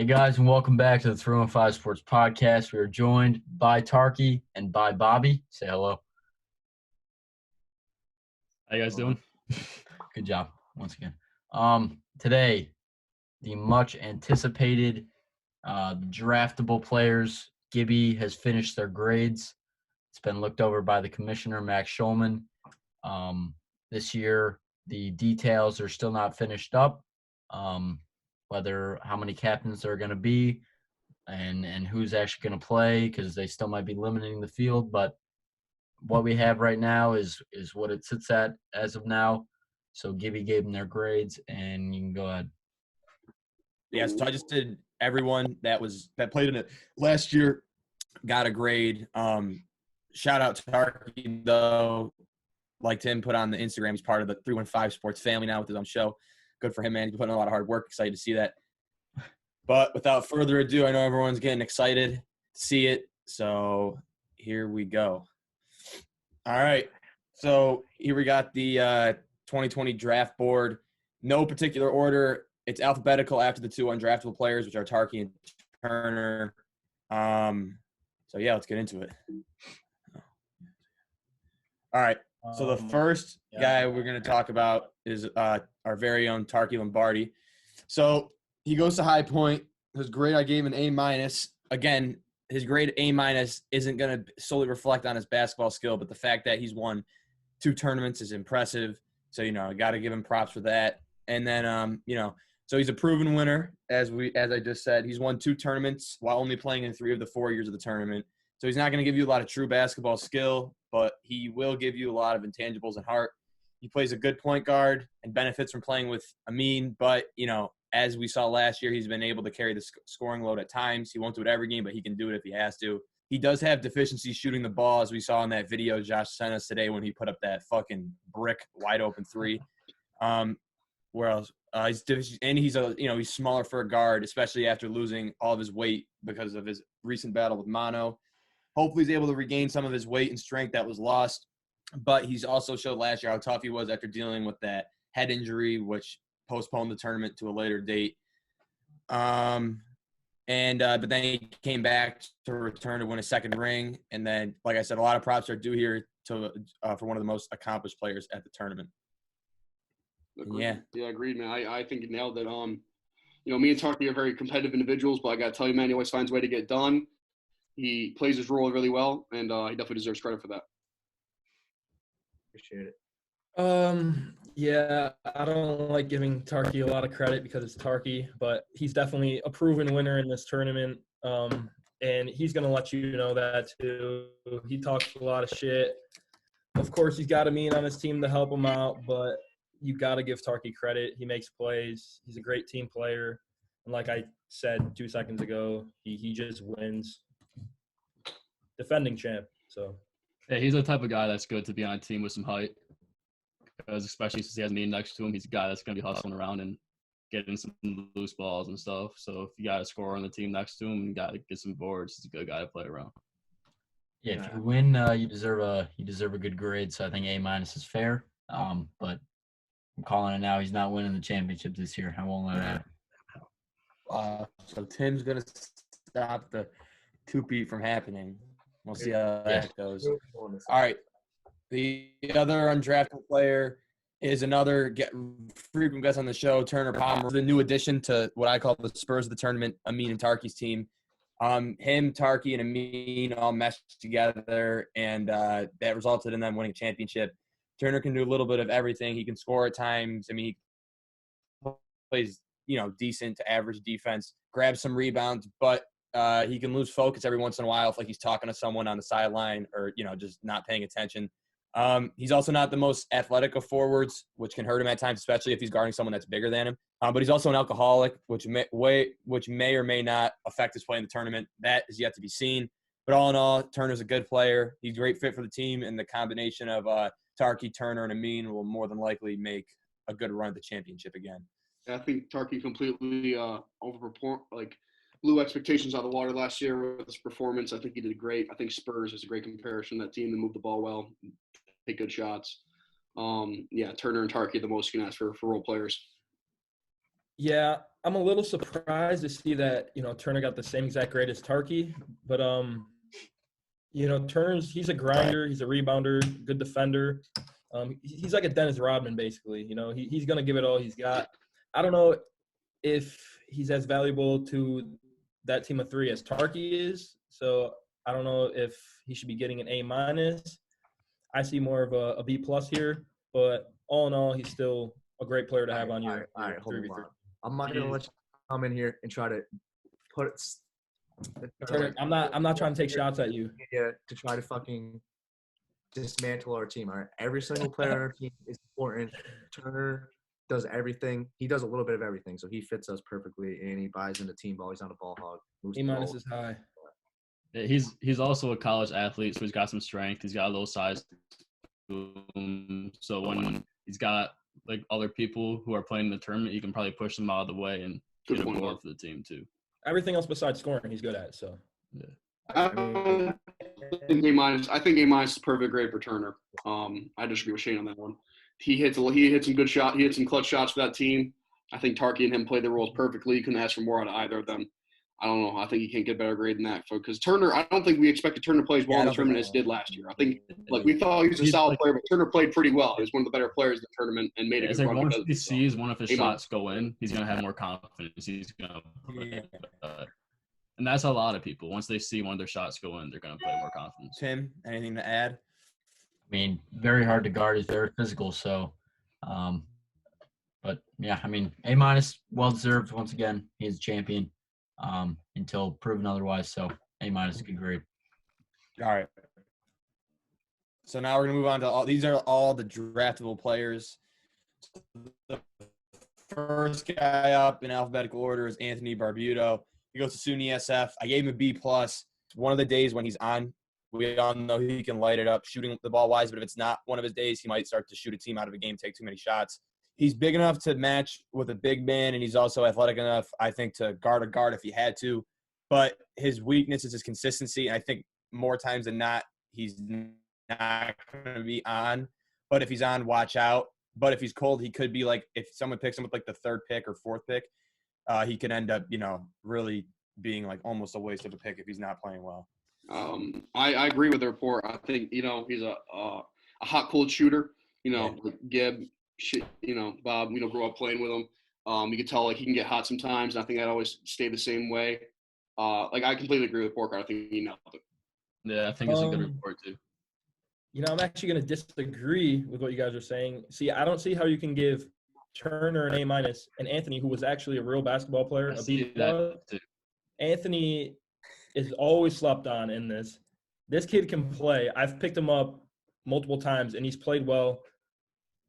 guys, and welcome back to the 315 Sports Podcast. We are joined by Tarky and by Bobby. Say hello. How you guys doing? Good job once again. Today, the much anticipated draftable players. Gibby has finished their grades. It's been looked over by the commissioner, Max Schulman. This year, the details are still not finished up. Whether how many captains there are going to be and who's actually going to play, because they still might be limiting the field. But what we have right now is what it sits at as of now. So Gibby gave them their grades, and you can go ahead. Yeah, so I just did everyone that played in it last year got a grade. Shout out to Tarky, though. Like Tim put on the Instagram, he's part of the 315 Sports family now with his own show. Good for him, man. He's putting in a lot of hard work. Excited to see that. But without further ado, I know everyone's getting excited to see it. So here we go. All right. So here we got the 2020 draft board. No particular order. It's alphabetical after the two undraftable players, which are Tarky and Turner. So, yeah, let's get into it. All right. So the first guy we're going to talk about is our very own Tarky Lombardi. So he goes to High Point. His grade, I gave him an A-. Again, his grade A- isn't going to solely reflect on his basketball skill, but the fact that he's won 2 tournaments is impressive. So, I got to give him props for that. And then, so he's a proven winner, as I just said. He's won 2 tournaments while only playing in 3 of the 4 years of the tournament. So he's not going to give you a lot of true basketball skill, but he will give you a lot of intangibles and heart. He plays a good point guard and benefits from playing with Amin, but, as we saw last year, he's been able to carry the scoring load at times. He won't do it every game, but he can do it if he has to. He does have deficiencies shooting the ball, as we saw in that video Josh sent us today when he put up that fucking brick wide open 3. Where else? He's smaller for a guard, especially after losing all of his weight because of his recent battle with mono. Hopefully he's able to regain some of his weight and strength that was lost. But he's also showed last year how tough he was after dealing with that head injury, which postponed the tournament to a later date. But then he came back to return to win a second ring. And then, like I said, a lot of props are due here for one of the most accomplished players at the tournament. Agreed. Yeah, agreed, man. I think you nailed it. Me and Tarky are very competitive individuals, but I got to tell you, man, he always finds a way to get done. He plays his role really well, and he definitely deserves credit for that. Appreciate it. Yeah, I don't like giving Tarky a lot of credit because it's Tarky, but he's definitely a proven winner in this tournament. And he's going to let you know that too. He talks a lot of shit. Of course, he's got Amin on his team to help him out, but you got to give Tarky credit. He makes plays. He's a great team player. And like I said 2 seconds ago, he just wins. Defending champ. So, yeah, he's the type of guy that's good to be on a team with some height. Because especially since he has me next to him, he's a guy that's going to be hustling around and getting some loose balls and stuff. So if you got a scorer on the team next to him, you got to get some boards. He's a good guy to play around. Yeah, if you win, you deserve a good grade. So I think A- is fair. But I'm calling it now. He's not winning the championship this year. I won't let that happen. So Tim's going to stop the two-peat from happening. We'll see how that goes. All right. The other undrafted player is another frequent guest on the show, Turner Pomeroy, the new addition to what I call the Spurs of the tournament, Amin and Tarky's team. Him, Tarky, and Amin all meshed together, and that resulted in them winning a championship. Turner can do a little bit of everything. He can score at times. I mean, he plays, decent to average defense, grabs some rebounds, but he can lose focus every once in a while if he's talking to someone on the sideline or, just not paying attention. He's also not the most athletic of forwards, which can hurt him at times, especially if he's guarding someone that's bigger than him. But he's also an alcoholic, which may or may not affect his play in the tournament. That is yet to be seen. But all in all, Turner's a good player. He's a great fit for the team, and the combination of Tarky, Turner, and Amin will more than likely make a good run at the championship again. I think Tarky completely blew expectations out of the water last year with his performance. I think he did great. I think Spurs is a great comparison. That team, they move the ball well, take good shots. Turner and Tarky are the most you can ask for role players. Yeah, I'm a little surprised to see that, Turner got the same exact grade as Tarky. But, he's a grinder. He's a rebounder, good defender. He's like a Dennis Rodman, basically. He's going to give it all he's got. I don't know if he's as valuable to that team of three as Tarky is. So I don't know if he should be getting an A-. I see more of a B+ here. But all in all, he's still a great player to have on your All right, hold 3v3. on. I'm not gonna let you come in here and try to put Turner, I'm not trying to take shots at you. to try to fucking dismantle our team. All right, every single player on our team is important. Turner does everything. He does a little bit of everything, so he fits us perfectly. And he buys into team ball. He's not a ball hog. A- is high. Yeah, he's also a college athlete, so he's got some strength. He's got a little size to him. So when he's got like other people who are playing in the tournament, you can probably push them out of the way and get a board for the team too. Everything else besides scoring, he's good at. So yeah. I think A- is perfect grade for Turner. I disagree with Shane on that one. He hit some good shot. He hit some clutch shots for that team. I think Tarky and him played their roles perfectly. You couldn't ask for more out of either of them. I don't know. I think you can't get a better grade than that. Because Turner, I don't think we expected Turner to play as well in the tournament as he did last year. I think we thought he was a solid player, but Turner played pretty well. He was one of the better players in the tournament and made a good run. Once he sees one of his shots go in, he's gonna have more confidence. He's gonna play, and that's a lot of people. Once they see one of their shots go in, they're gonna play more confidence. Tim, anything to add? I mean, very hard to guard. He's very physical. So, but yeah, I mean, A-, well deserved. Once again, he's a champion. Until proven otherwise. So A- is a good grade. All right. So now we're gonna move on to these are all the draftable players. The first guy up in alphabetical order is Anthony Barbuto. He goes to SUNY SF. I gave him a B+. One of the days when he's on, we all know he can light it up, shooting the ball wise. But if it's not one of his days, he might start to shoot a team out of a game, take too many shots. He's big enough to match with a big man, and he's also athletic enough, I think, to guard a guard if he had to. But his weakness is his consistency. And I think more times than not, he's not going to be on. But if he's on, watch out. But if he's cold, he could be like, if someone picks him with like the third pick or fourth pick, he could end up, really being like almost a waste of a pick if he's not playing well. I agree with the report. I think, he's a hot, cold shooter. Gib, Bob, grew up playing with him. You could tell like he can get hot sometimes. And I think I'd always stay the same way. I completely agree with Porker. I think he nailed it. Yeah, I think it's a good report too. I'm actually going to disagree with what you guys are saying. See, I don't see how you can give Turner an A- and Anthony, who was actually a real basketball player, a B+. Anthony is always slept on in this. This kid can play. I've picked him up multiple times, and he's played well.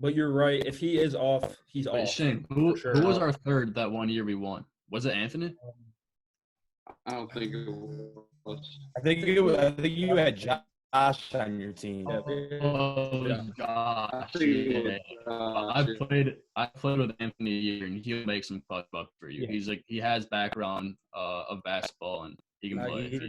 But you're right. If he is off, he's off. Shane, who was our third that one year we won? Was it Anthony? I don't think it was. I think you had Josh on your team. Oh gosh! Yeah. I played with Anthony a year, and he'll make some clutch buck for you. Yeah. He has background of basketball, and he can play.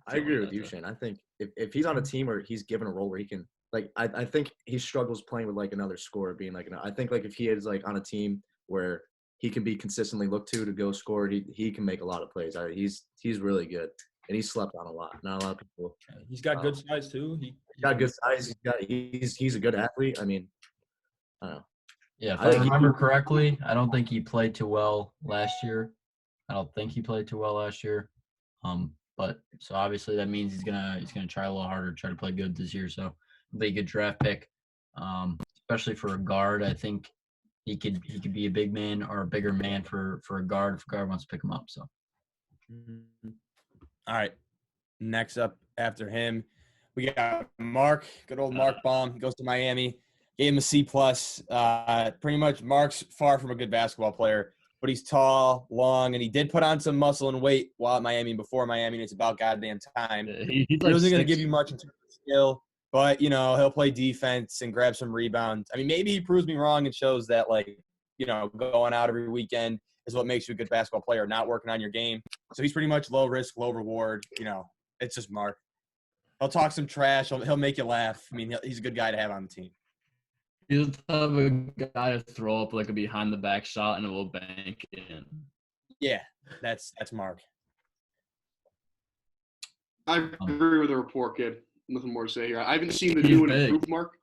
I agree with you, Shane. I think if he's on a team where he's given a role where he can, like, I think he struggles playing with like another scorer being like, I think like if he is like on a team where he can be consistently looked to go score, he can make a lot of plays. He's really good. And he's slept on a lot. Not a lot of people. He's got good size too. He's got good size. He's a good athlete. I mean, I don't know. Yeah, if I remember correctly, I don't think he played too well last year. But so obviously that means he's gonna try a little harder, try to play good this year. So it'll be a good draft pick, especially for a guard. I think he could be a big man or a bigger man for a guard if a guard wants to pick him up. So. All right. Next up after him, we got Marc, good old Marc Baum. He goes to Miami. Gave him a C+. Pretty much Marc's far from a good basketball player, but he's tall, long, and he did put on some muscle and weight while at Miami and before Miami, and it's about goddamn time. He wasn't going to give you much in terms of skill, but, he'll play defense and grab some rebounds. I mean, maybe he proves me wrong and shows that, going out every weekend is what makes you a good basketball player, not working on your game. So he's pretty much low risk, low reward. It's just Marc. He'll talk some trash. He'll make you laugh. I mean, he's a good guy to have on the team. He's the type of guy to throw up like a behind the back shot and it will bank in. Yeah, that's Marc. I agree with the report, kid. Nothing more to say here. I haven't seen the He's new and big. improved Marc.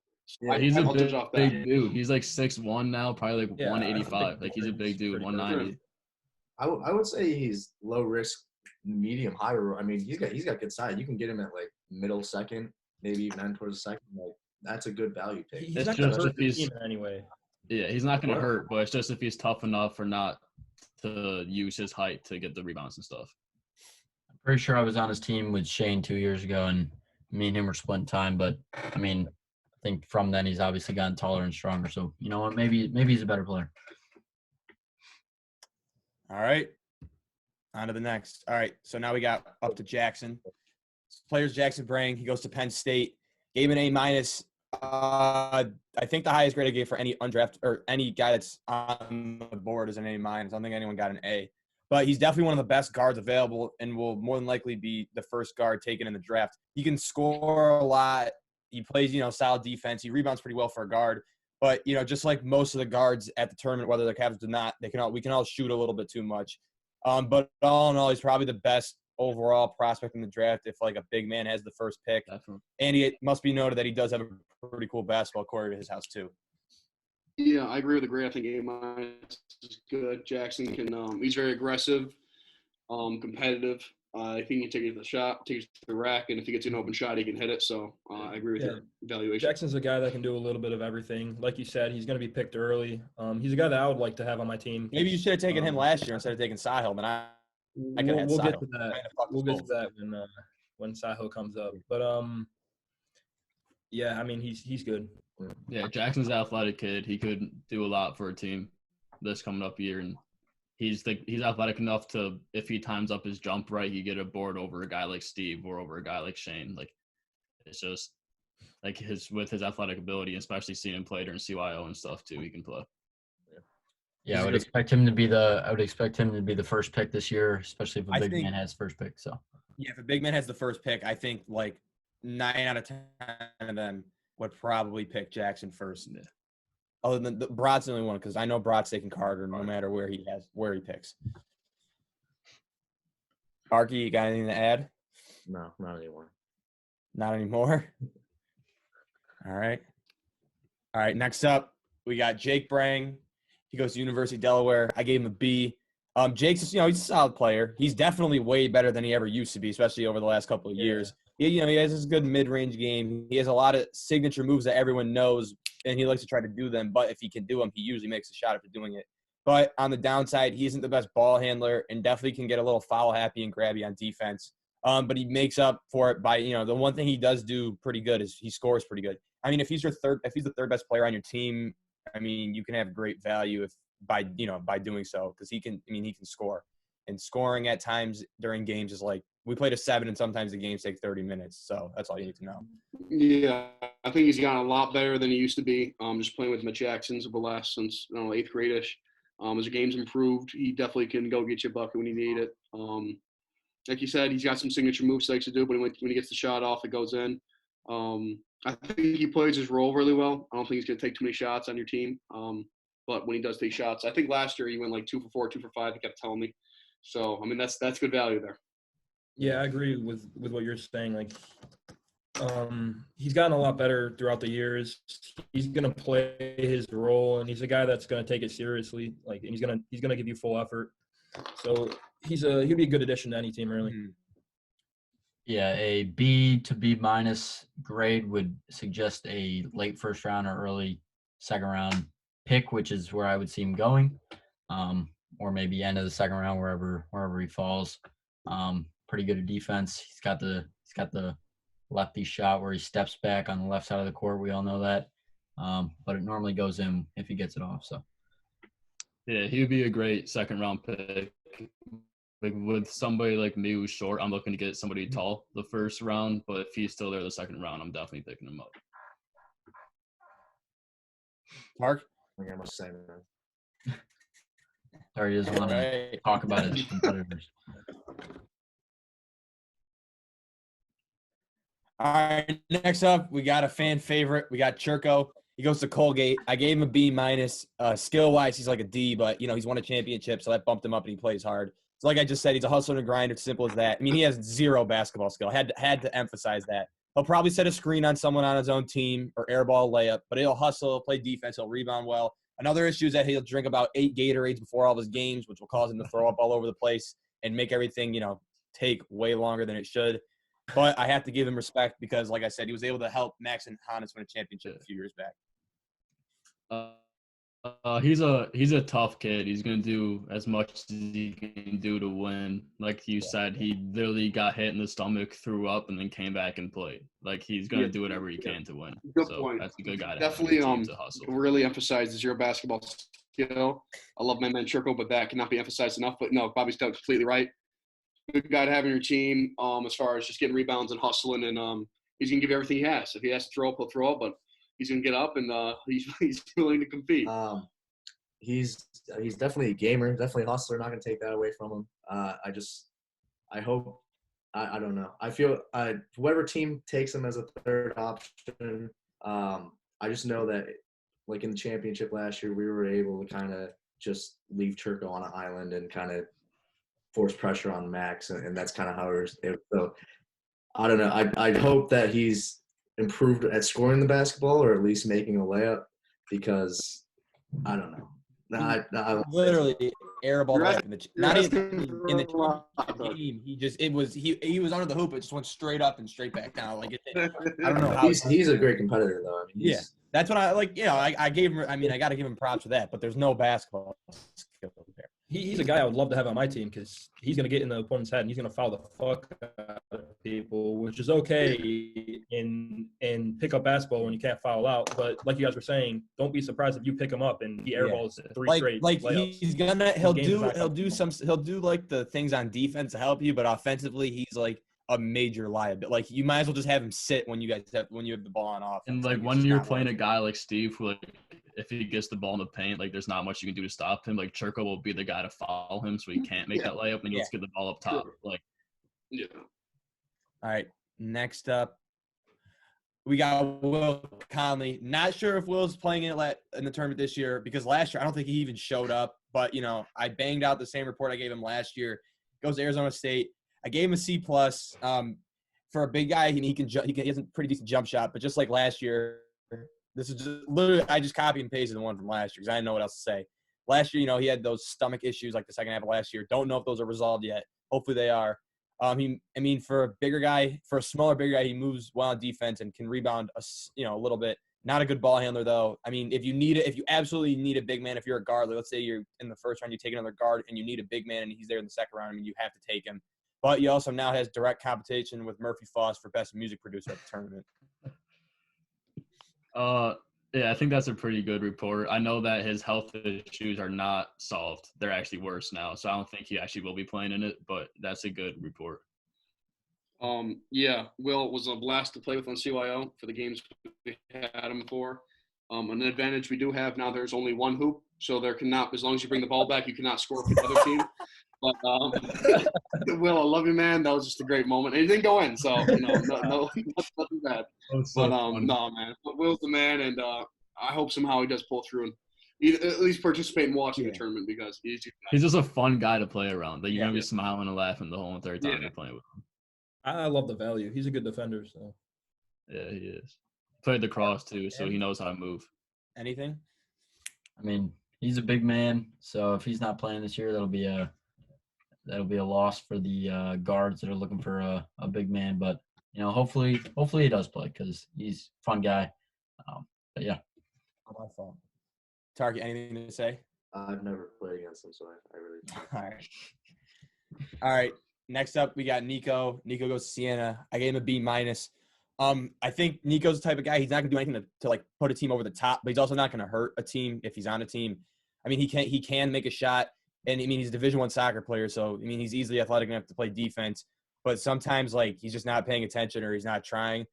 Yeah, he's a I'll touch off that. big dude. He's like 6'1" now, probably like Yeah, 185. Like he's a big dude, 190. I would say he's low risk, medium, high. I mean, he's got good size. You can get him at like middle second, maybe even end towards the second. Like that's a good value pick. He's It's not gonna just hurt if the he's team anyway. yeah, he's not gonna hurt, but it's just if he's tough enough or not to use his height to get the rebounds and stuff. I'm pretty sure I was on his team with Shane 2 years ago, and me and him were splitting time. But I mean, I think from then he's obviously gotten taller and stronger. So you know what? Maybe he's a better player. All right. On to the next. All right. So now we got up to Jackson. Players Jackson Brang. He goes to Penn State. Gave an A-. I think the highest grade I gave for any undrafted or any guy that's on the board is an A-. I don't think anyone got an A. But he's definitely one of the best guards available and will more than likely be the first guard taken in the draft. He can score a lot. He plays, solid defense. He rebounds pretty well for a guard. But, just like most of the guards at the tournament, whether they're captains or not, we can all shoot a little bit too much. But all in all, he's probably the best overall prospect in the draft if, like, a big man has the first pick. Definitely. And it must be noted that he does have a pretty cool basketball court at his house, too. Yeah, I agree with the grade. I think A- is good. Jackson can he's very aggressive, competitive. I think he can take it to the shot, take it to the rack, and if he gets an open shot, he can hit it. So I agree with your evaluation. Jackson's a guy that can do a little bit of everything. Like you said, he's going to be picked early. He's a guy that I would like to have on my team. Maybe you should have taken him last year instead of taking Sahil, but we'll get to that. We'll get to that when Sahil comes up. But yeah, I mean he's good. Yeah, Jackson's an athletic kid. He could do a lot for a team this coming up year, and he's athletic enough to, if he times up his jump right, he get a board over a guy like Steve or over a guy like Shane. Like it's just like with his athletic ability, especially seeing him play during CYO and stuff too, he can play. Yeah, I would expect him to be the first pick this year, especially if a big man has first pick. So yeah, if a big man has the first pick, I think like 9 out of 10 of them would probably pick Jackson first. Yeah. Other than Brod's the only one, because I know Brod's taking Carter no matter where he picks. Tarky, you got anything to add? No, not anymore. Not anymore? All right. Next up, we got Jake Brang. He goes to University of Delaware. I gave him a B. Jake's, he's a solid player. He's definitely way better than he ever used to be, especially over the last couple of years. He has this good mid-range game. He has a lot of signature moves that everyone knows, and he likes to try to do them. But if he can do them, he usually makes a shot after doing it. But on the downside, he isn't the best ball handler and definitely can get a little foul-happy and grabby on defense. But he makes up for it by, the one thing he does do pretty good is he scores pretty good. I mean, if he's the third best player on your team, I mean, you can have great value by doing so, because he can score. And scoring at times during games is like, we played a 7 and sometimes the games take 30 minutes. So that's all you need to know. Yeah, I think he's gotten a lot better than he used to be. Just playing with Mitch Jackson's over the last since 8th grade-ish. As the game's improved, he definitely can go get you a bucket when you need it. Like you said, he's got some signature moves he likes to do, but when he gets the shot off, it goes in. I think he plays his role really well. I don't think he's going to take too many shots on your team. But when he does take shots, I think last year he went like 2 for 4, 2 for 5. He kept telling me. So, I mean, that's good value there. Yeah, I agree with what you're saying. Like, he's gotten a lot better throughout the years. He's gonna play his role, and he's a guy that's gonna take it seriously. Like, and he's gonna give you full effort. So he'll be a good addition to any team, really. Mm-hmm. yeah, a B to B minus grade would suggest a late first round or early second round pick, which is where I would see him going, or maybe end of the second round wherever he falls. Pretty good at defense. He's got the lefty shot where he steps back on the left side of the court. We all know that, but it normally goes in if he gets it off. So yeah, he would be a great second round pick. Like with somebody like me who's short, I'm looking to get somebody tall the first round. But if he's still there the second round, I'm definitely picking him up. Marc? I think I must say, man. sorry, he doesn't want to talk about his competitors. All right, next up, we got a fan favorite. We got Chirco. He goes to Colgate. I gave him a B minus. Skill-wise, he's like a D, but, he's won a championship, so that bumped him up, and he plays hard. So like I just said, he's a hustler and a grinder. It's simple as that. I mean, he has zero basketball skill. Had to emphasize that. He'll probably set a screen on someone on his own team or airball layup, but he'll hustle, he'll play defense, he'll rebound well. Another issue is that he'll drink about 8 Gatorades before all of his games, which will cause him to throw up all over the place and make everything, take way longer than it should. But I have to give him respect because, like I said, he was able to help Max and Honis win a championship a few years back. He's a tough kid. He's gonna do as much as he can do to win. Like you said, he literally got hit in the stomach, threw up, and then came back and played. Like he's gonna do whatever he can to win. Good so point. That's a good guy. Definitely, to hustle. really emphasize the zero basketball skill. I love my man Chirco, but that cannot be emphasized enough. But no, Bobby's completely right. Good guy to have in your team. As far as just getting rebounds and hustling, and he's gonna give you everything he has. If he has to throw up, he'll throw up, but he's gonna get up and he's willing to compete. He's definitely a gamer, definitely a hustler. Not gonna take that away from him. I hope. I don't know. I feel whatever team takes him as a third option. I just know that like in the championship last year, we were able to kind of just leave Chirco on an island and kind of force pressure on Max, and that's kind of how it was. So I don't know. I hope that he's improved at scoring the basketball or at least making a layup because I don't know. Literally airball layup in the not even in the game. He was under the hoop. It just went straight up and straight back down. Like I don't know how he's a great competitor though. I mean, that's what I like. I gave him. I mean, I got to give him props for that. But there's no basketball skill there. He's a guy I would love to have on my team because he's going to get in the opponent's head and he's going to foul the fuck out of people, which is okay in pick-up basketball when you can't foul out. But like you guys were saying, don't be surprised if you pick him up and he airballs three straight layups. He'll do like the things on defense to help you, but offensively he's like a major liability. Like you might as well just have him sit when you have the ball on offense. And like when you're playing a guy like Steve, who like if he gets the ball in the paint, like there's not much you can do to stop him. Like Chirco will be the guy to foul him, so he can't make that layup, and he'll just get the ball up top. Like, All right, next up, we got Will Conley. Not sure if Will's playing in the tournament this year because last year I don't think he even showed up. But I banged out the same report I gave him last year. Goes to Arizona State. I gave him a C+. For a big guy, he has a pretty decent jump shot, but just like last year. This is just literally I just copy and pasted the one from last year because I didn't know what else to say. Last year, he had those stomach issues like the second half of last year. Don't know if those are resolved yet. Hopefully they are. For a bigger guy, for a smaller bigger guy, he moves well on defense and can rebound a little bit. Not a good ball handler though. I mean, if you absolutely need a big man, if you're a guard, let's say you're in the first round, you take another guard and you need a big man and he's there in the second round. I mean, you have to take him. But he also now has direct competition with Murphy Foss for best music producer at the tournament. Yeah, I think that's a pretty good report. I know that his health issues are not solved. They're actually worse now. So I don't think he actually will be playing in it, but that's a good report. Will, it was a blast to play with on CYO for the games we had him for. An advantage we do have now, there's only one hoop, so there cannot, as long as you bring the ball back, you cannot score for the other team. But Will, I love you, man. That was just a great moment. And it didn't go in, so nothing bad. But no, man. Will's the man, and I hope somehow he does pull through and at least participate in watching the tournament because he's just a fun guy to play around. Like you're gonna be smiling and laughing the whole entire time you're playing with him. I love the value. He's a good defender, so. Yeah, he is. Played the cross too, so he knows how to move. Anything? I mean, he's a big man, so if he's not playing this year, that'll be a loss for the guards that are looking for a big man. But hopefully he does play because he's a fun guy. But yeah. Not my fault. Tarky, anything to say? I've never played against him, so I really don't. All right. Next up, we got Niko. Niko goes to Siena. I gave him a B-. I think Nico's the type of guy, he's not going to do anything to like put a team over the top, but he's also not going to hurt a team if he's on a team. I mean, he can make a shot, and I mean, he's a Division I soccer player, so I mean, he's easily athletic enough to play defense, but sometimes like he's just not paying attention or he's not trying.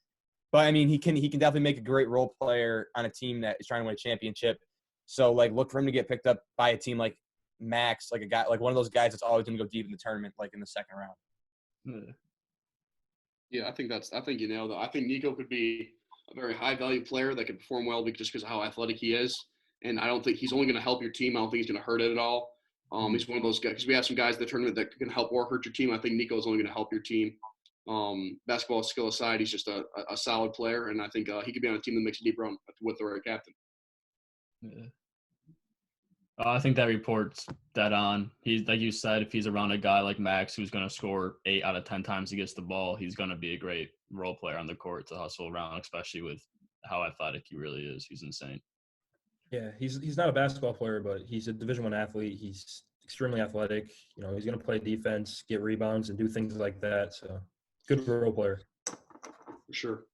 But I mean, he can definitely make a great role player on a team that is trying to win a championship. So like, look for him to get picked up by a team like Max, like a guy, like one of those guys that's always going to go deep in the tournament, like in the second round. Yeah, I think you nailed it. I think Niko could be a very high value player that can perform well just because of how athletic he is. And I don't think he's only going to help your team. I don't think he's going to hurt it at all. He's one of those guys because we have some guys in the tournament that can help or hurt your team. I think Niko is only going to help your team. Basketball skill aside, he's just a solid player, and I think he could be on a team that makes a deep run with the right captain. Yeah. I think that report's dead on. He's like you said, if he's around a guy like Max who's going to score 8 out of 10 times he gets the ball, he's going to be a great role player on the court to hustle around, especially with how athletic he really is. He's insane. Yeah, he's not a basketball player, but he's a Division I athlete. He's extremely athletic. You know, he's going to play defense, get rebounds, and do things like that. So, good role player. For sure.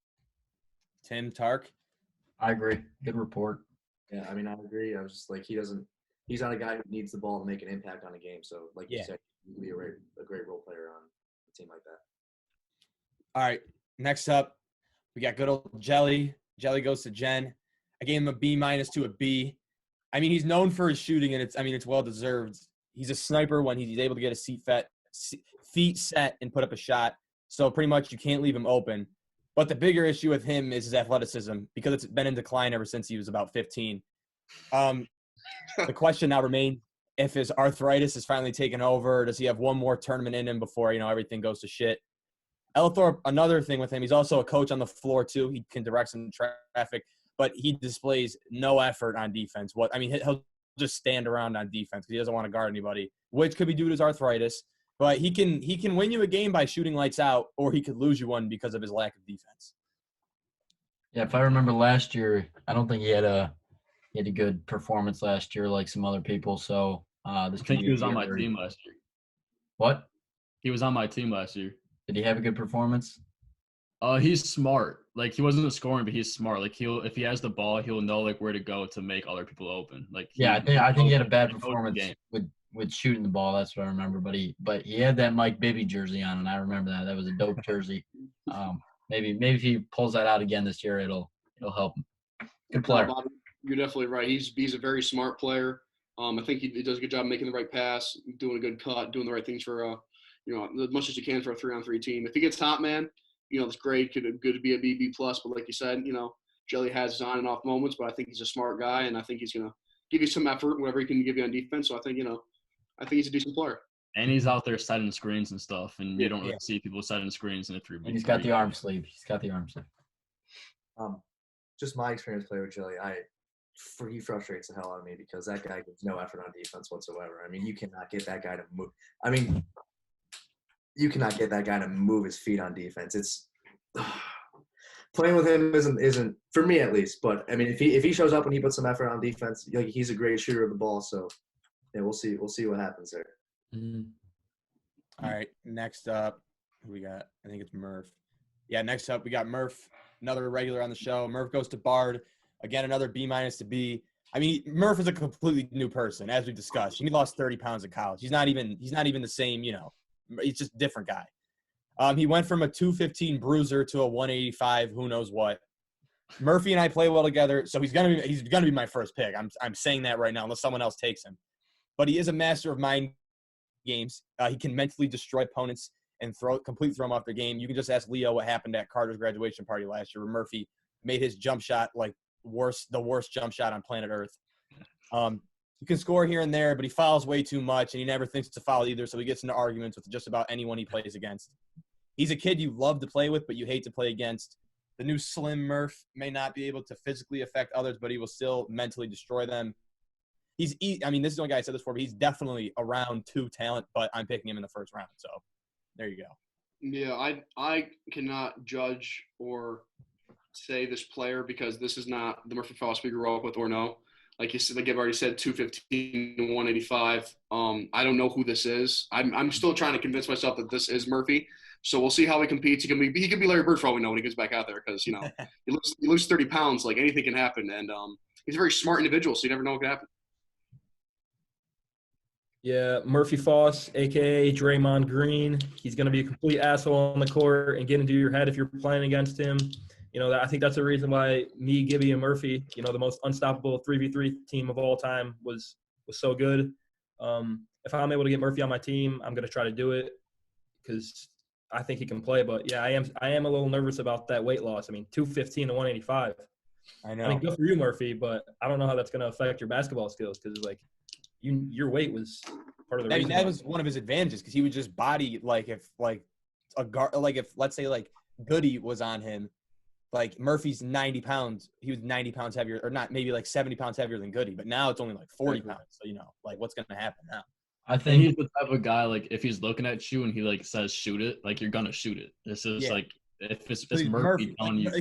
Tim, Tark? I agree. Good report. Yeah, I mean, I agree. I was just like, he's not a guy who needs the ball to make an impact on a game. So, like you said, he can be a great role player on a team like that. All right, next up, we got good old Jelly. Jelly goes to Jen. I gave him a B- to a B. I mean, he's known for his shooting, and it's well deserved. He's a sniper when he's able to get his feet set and put up a shot. So pretty much you can't leave him open. But the bigger issue with him is his athleticism because it's been in decline ever since he was about 15. The question now remains if his arthritis is finally taken over. Does he have one more tournament in him before everything goes to shit? Ellithorpe, another thing with him, he's also a coach on the floor too. He can direct some traffic, but he displays no effort on defense. He'll just stand around on defense because he doesn't want to guard anybody, which could be due to his arthritis. But he can win you a game by shooting lights out, or he could lose you one because of his lack of defense. Yeah, if I remember last year, I don't think he had a good performance last year like some other people. So I think he was on my team last year. What? He was on my team last year. Did he have a good performance? He's smart. Like he wasn't scoring, but he's smart. Like if he has the ball, he'll know like where to go to make other people open. Like I think he had a bad performance with shooting the ball. That's what I remember. But he had that Mike Bibby jersey on, and I remember that. That was a dope jersey. Maybe if he pulls that out again this year, it'll help him. Good player. Bobby, you're definitely right. He's a very smart player. I think he does a good job making the right pass, doing a good cut, doing the right things for as much as you can for a 3-on-3 team. If he gets hot, man, it's great. Good to be a B+. But like you said, Jelly has his on and off moments, but I think he's a smart guy, and I think he's gonna give you some effort, whatever he can give you on defense. So I think he's a decent player. And he's out there setting screens and stuff, and you don't really see people setting screens in a 3v3. He's got the arm sleeve. Just my experience playing with Jelly, he frustrates the hell out of me because that guy gives no effort on defense whatsoever. I mean, you cannot get that guy to move. You cannot get that guy to move his feet on defense. It's playing with him isn't for me at least. But I mean, if he shows up and he puts some effort on defense, he's a great shooter of the ball. So yeah, we'll see what happens there. Mm-hmm. All right, next up, who we got? I think it's Murph. Yeah, next up we got Murph, another regular on the show. Murph goes to Bard. Again, another B- to B. I mean, Murph is a completely new person, as we discussed. He lost 30 pounds in college. He's not even the same, he's just a different guy. He went from a 215 bruiser to a 185, who knows what. Murphy and I play well together, so he's gonna be my first pick. I'm saying that right now, unless someone else takes him. But he is a master of mind games. He can mentally destroy opponents and completely throw them off their game. You can just ask Leo what happened at Carter's graduation party last year, where Murphy made his jump shot like the worst jump shot on planet Earth. He can score here and there, but he fouls way too much, and he never thinks it's a foul either, so he gets into arguments with just about anyone he plays against. He's a kid you love to play with, but you hate to play against. The new Slim Murph may not be able to physically affect others, but he will still mentally destroy them. This is the only guy I said this for, but he's definitely a round 2 talent, but I'm picking him in the first round, so there you go. Yeah, I cannot judge or say this player because this is not the Murphy Foss we grew up with or no. Like you said, like I've already said, 215 to 185. I don't know who this is. I'm still trying to convince myself that this is Murphy. So we'll see how he competes. He could be Larry Bird for all we know when he gets back out there because you lose 30 pounds, like anything can happen. And he's a very smart individual, so you never know what can happen. Yeah, Murphy Foss, a.k.a. Draymond Green. He's going to be a complete asshole on the court and get into your head if you're playing against him. I think that's the reason why me, Gibby, and Murphy, the most unstoppable 3v3 team of all time was so good. If I'm able to get Murphy on my team, I'm going to try to do it because I think he can play. But yeah, I am a little nervous about that weight loss. I mean, 215 to 185. I know. I mean, good for you, Murphy, but I don't know how that's going to affect your basketball skills because like your weight was part of the reason. That was one of his advantages because he would just body if let's say like Goody was on him, like Murphy's 90 pounds, he was 90 pounds heavier, or not, maybe like 70 pounds heavier than Goody, but now it's only like 40 pounds. So like what's going to happen now? I think he's the type of guy, like, if he's looking at you and he, like, says shoot it, like, you're going to shoot it. It's just, like, if it's Murphy telling you.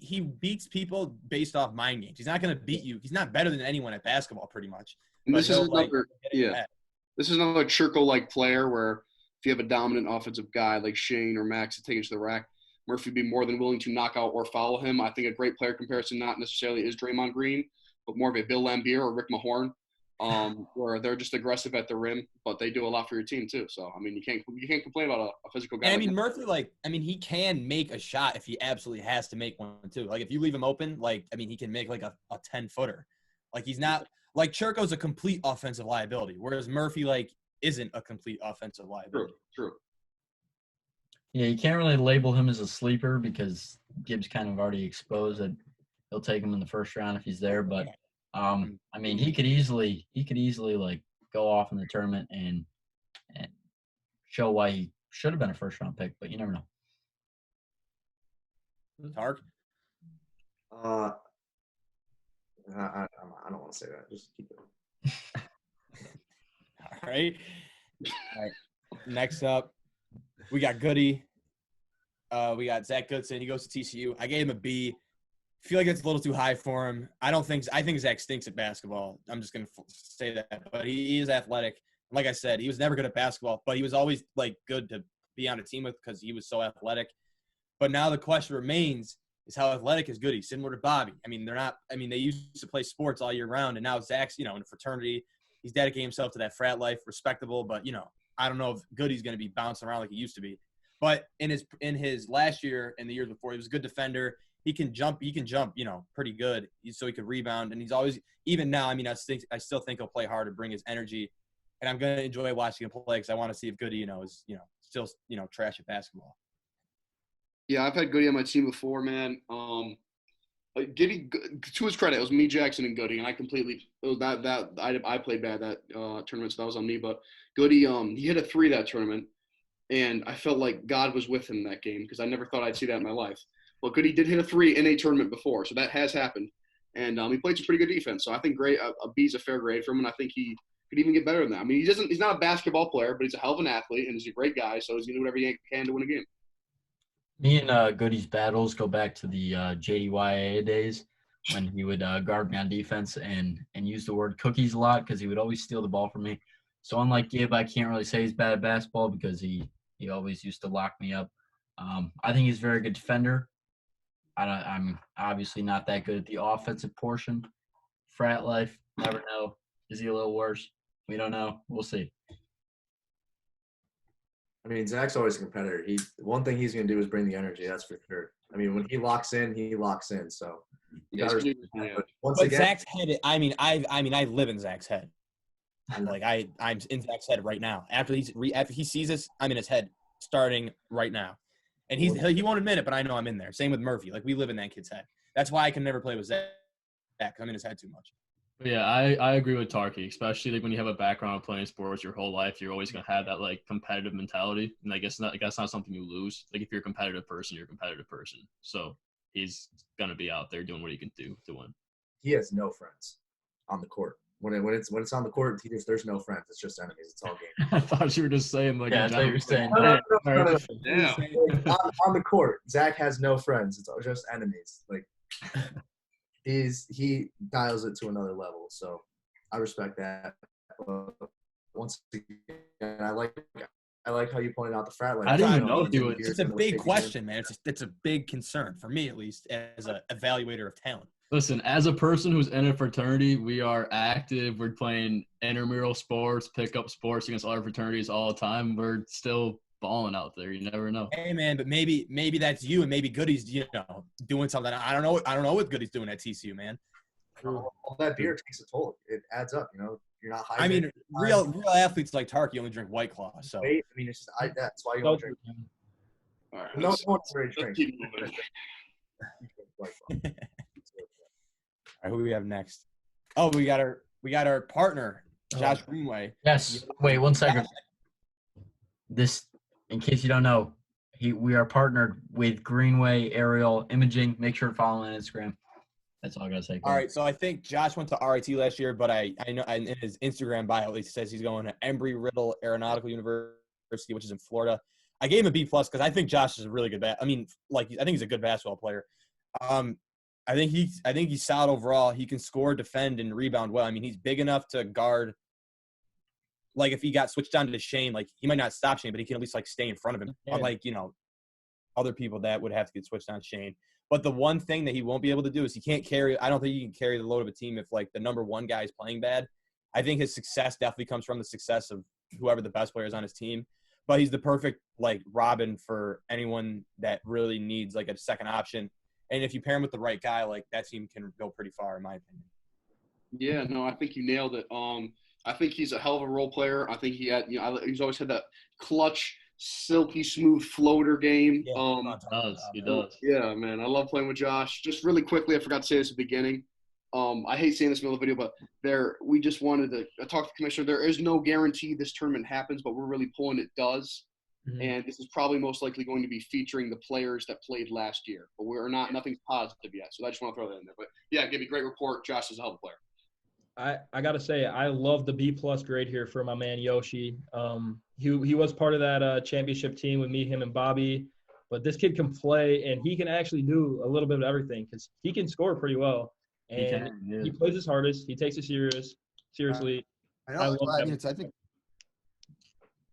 He beats people based off mind games. He's not going to beat you. He's not better than anyone at basketball, pretty much. And this is another Chirco-like player where if you have a dominant offensive guy like Shane or Max to take it to the rack, Murphy would be more than willing to knock out or foul him. I think a great player comparison not necessarily is Draymond Green, but more of a Bill Laimbeer or Rick Mahorn. Where they're just aggressive at the rim, but they do a lot for your team too. So I mean, you can't complain about a physical guy. And I mean, Murphy, he can make a shot if he absolutely has to make one too. Like if you leave him open, he can make like a 10-footer. Like he's not like Chirco's a complete offensive liability, whereas Murphy isn't a complete offensive liability. True. Yeah, you can't really label him as a sleeper because Gibbs kind of already exposed that he'll take him in the first round if he's there, but. I mean, he could easily like go off in the tournament and show why he should have been a first round pick, but you never know. Tark? I don't want to say that. Just keep it. All right. Next up, we got Goody. We got Zach Goodson. He goes to TCU. I gave him a B. I feel like it's a little too high for him. I think Zach stinks at basketball. I'm just going to say that. But he is athletic. Like I said, he was never good at basketball, but he was always, good to be on a team with because he was so athletic. But now the question remains is how athletic is Goody, similar to Bobby. I mean, they used to play sports all year round, and now Zach's, in a fraternity. He's dedicating himself to that frat life, respectable. But, I don't know if Goody's going to be bouncing around like he used to be. But in his last year and the years before, he was a good defender. He can jump, pretty good. So he could rebound. And he's always, even now, I still think he'll play hard to bring his energy. And I'm going to enjoy watching him play because I want to see if Goody, is, still, trash at basketball. Yeah, I've had Goody on my team before, man. Goody, to his credit, it was me, Jackson, and Goody. And I played bad that tournament, so that was on me. But Goody, he hit a 3 that tournament. And I felt like God was with him that game because I never thought I'd see that in my life. Well, Goody did hit a 3 in a tournament before, so that has happened. And he played some pretty good defense. So I think a B is a fair grade for him, and I think he could even get better than that. I mean, he's not a basketball player, but he's a hell of an athlete, and he's a great guy, so he's going to do whatever he can to win a game. Me and Goody's battles go back to the JDYA days when he would guard me on defense and use the word cookies a lot because he would always steal the ball from me. So unlike Gibb, I can't really say he's bad at basketball because he always used to lock me up. I think he's a very good defender. I'm obviously not that good at the offensive portion. Frat life, never know. Is he a little worse? We don't know. We'll see. I mean, Zach's always a competitor. One thing he's going to do is bring the energy. That's for sure. I mean, when he locks in, he locks in. So, but Zach's head. I live in Zach's head. I'm in Zach's head right now. After he sees us, I'm in his head starting right now. And he won't admit it, but I know I'm in there. Same with Murphy. We live in that kid's head. That's why I can never play with Zach because I'm in his head too much. Yeah, I agree with Tarky, especially when you have a background of playing sports your whole life, you're always gonna have that competitive mentality, and that's not something you lose. If you're a competitive person, you're a competitive person. So he's gonna be out there doing what he can do to win. He has no friends on the court. When it's on the court, there's no friends. It's just enemies. It's all game. I thought you were just saying I thought you were saying. No. On the court, Zach has no friends. It's just enemies. He dials it to another level. So I respect that. Once again, I like how you pointed out the frat life. I didn't even know it's a big question, man. It's a big concern for me, at least, as an evaluator of talent. Listen, as a person who's in a fraternity, we are active. We're playing intramural sports, pickup sports against other fraternities all the time. We're still balling out there. You never know. Hey, man, but maybe that's you, and maybe Goody's doing something. I don't know what Goody's doing at TCU, man. All that beer takes a toll. It adds up. You're not hydrated. I mean, real athletes like Tarky only drink White Claw. So I mean, it's just that's why you all drink. All right, No let's more drink. keep moving. All right, who do we have next? Oh, we got our partner, Josh Greenway. Yes. Wait 1 second. This, in case you don't know, we are partnered with Greenway Aerial Imaging. Make sure to follow him on Instagram. That's all I gotta say. All right, so I think Josh went to RIT last year, but I know in his Instagram bio at least it says he's going to Embry-Riddle Aeronautical University, which is in Florida. I gave him a B+ because I think Josh is a really good I think he's a good basketball player. I think he's solid overall. He can score, defend, and rebound well. I mean, he's big enough to guard. Like if he got switched on to Shane, like he might not stop Shane, but he can at least like stay in front of him. Yeah. Unlike other people that would have to get switched on Shane. But the one thing that he won't be able to do is he can't carry. I don't think he can carry the load of a team if like the number one guy is playing bad. I think his success definitely comes from the success of whoever the best player is on his team. But he's the perfect like Robin for anyone that really needs like a second option. And if you pair him with the right guy, like that team can go pretty far, in my opinion. Yeah, no, I think you nailed it. I think he's a hell of a role player. I think he's always had that clutch, silky smooth floater game. Yeah, He does. Yeah, man, I love playing with Josh. Just really quickly, I forgot to say this at the beginning. I hate saying this in the video, but we just wanted to talk to the commissioner. There is no guarantee this tournament happens, but we're really pulling it does. Mm-hmm. And this is probably most likely going to be featuring the players that played last year. But nothing's positive yet. So I just want to throw that in there. But yeah, give me a great report. Josh is a hell of a player. I got to say, I love the B+ grade here for my man Yoshi. He was part of that championship team with me, him, and Bobby. But this kid can play, and he can actually do a little bit of everything because he can score pretty well. And he plays his hardest. He takes it seriously. I think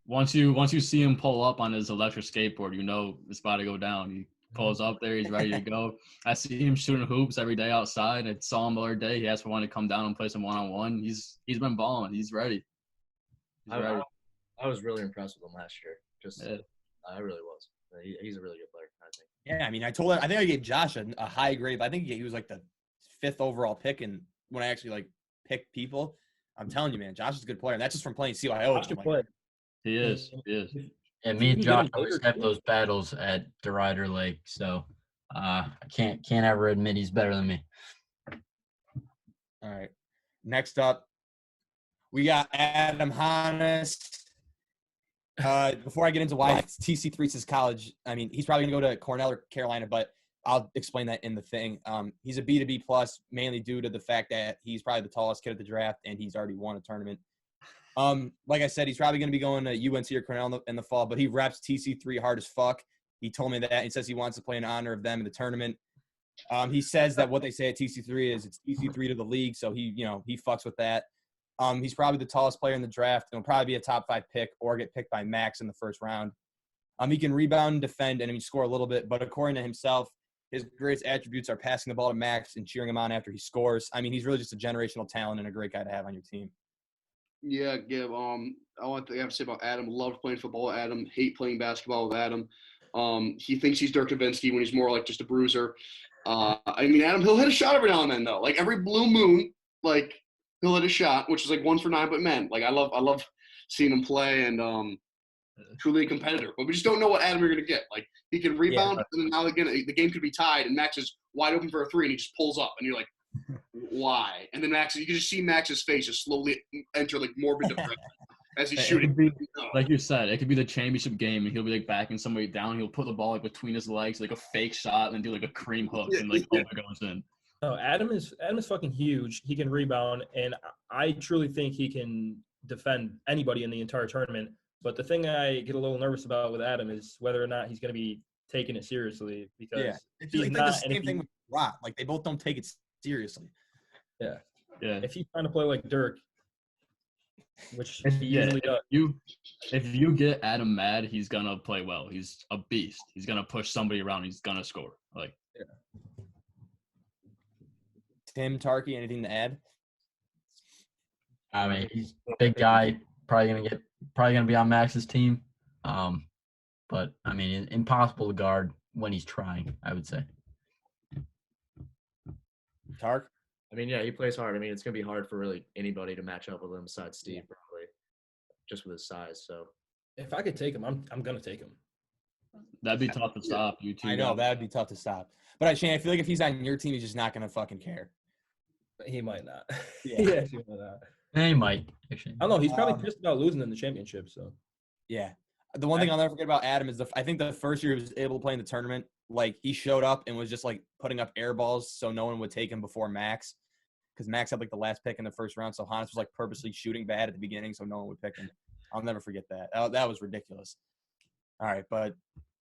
once you see him pull up on his electric skateboard, you know it's about to go down. He pulls up there, he's ready to go. I see him shooting hoops every day outside. I saw him the other day. He asked for one to come down and play some one-on-one. He's been balling. He's ready. I was really impressed with him last year. I really was. He's a really good player, I think. Yeah, I mean, I think I gave Josh a high grade. But I think he was like the 5th overall pick, and when I actually like picked people, I'm telling you, man, Josh is a good player. And that's just from playing CYO. He is. Yeah, me and Josh always have those battles at DeRider Lake, so I can't ever admit he's better than me. All right. Next up, we got Adam Honis. Before I get into why TC3 is his college, I mean, he's probably going to go to Cornell or Carolina, but I'll explain that in the thing. He's a B2B+, mainly due to the fact that he's probably the tallest kid at the draft, and he's already won a tournament. Like I said, he's probably going to be going to UNC or Cornell in the fall, but he reps TC3 hard as fuck. He told me that. He says he wants to play in honor of them in the tournament. He says that what they say at TC3 is it's TC3 to the league, so he fucks with that. He's probably the tallest player in the draft, and he'll probably be a top 5 pick or get picked by Max in the first round. He can rebound and defend and score a little bit, but according to himself, his greatest attributes are passing the ball to Max and cheering him on after he scores. I mean, he's really just a generational talent and a great guy to have on your team. Yeah, Gib. I have to say about Adam. Loved playing football with Adam. Hate playing basketball with Adam. He thinks he's Dirk Nowitzki when he's more like just a bruiser. I mean, Adam, he'll hit a shot every now and then though. Like every blue moon, like he'll hit a shot, which is like 1 for 9. But man, like I love seeing him play and truly a competitor. But we just don't know what Adam you're gonna get. Like he can rebound, and then now again the game could be tied, and Max is wide open for a 3, and he just pulls up, and you're like, why? And then Max, you can just see Max's face just slowly enter like morbid depression as he's shooting. Like you said, it could be the championship game, and he'll be like backing somebody down. He'll put the ball like between his legs, like a fake shot, and do like a cream hook, and like it goes in. No, Adam is fucking huge. He can rebound, and I truly think he can defend anybody in the entire tournament. But the thing I get a little nervous about with Adam is whether or not he's going to be taking it seriously. Because it's like the same thing with Rock. Like they both don't take it seriously. Yeah. If he's trying to play like Dirk, which he usually does. If you get Adam mad, he's gonna play well. He's a beast. He's gonna push somebody around. He's gonna score. Like. Yeah. Tim, Tarky, anything to add? I mean, he's a big guy. Probably gonna be on Max's team. But I mean, impossible to guard when he's trying, I would say. Tark? I mean, yeah, he plays hard. I mean, it's gonna be hard for really anybody to match up with him besides Steve, probably, just with his size. So If I could take him, I'm gonna take him. That'd be tough to stop. You two. I know that'd be tough to stop. But Shane, I feel like if he's on your team, he's just not gonna fucking care. He might not. Yeah. He actually might not. He might. Actually. I don't know. He's probably pissed about losing in the championship. So Yeah. The one thing I'll never forget about Adam is I think the first year he was able to play in the tournament, like he showed up and was just like putting up air balls so no one would take him before Max, because Max had like the last pick in the first round. So Honis was like purposely shooting bad at the beginning so no one would pick him. I'll never forget that. That was ridiculous. All right, but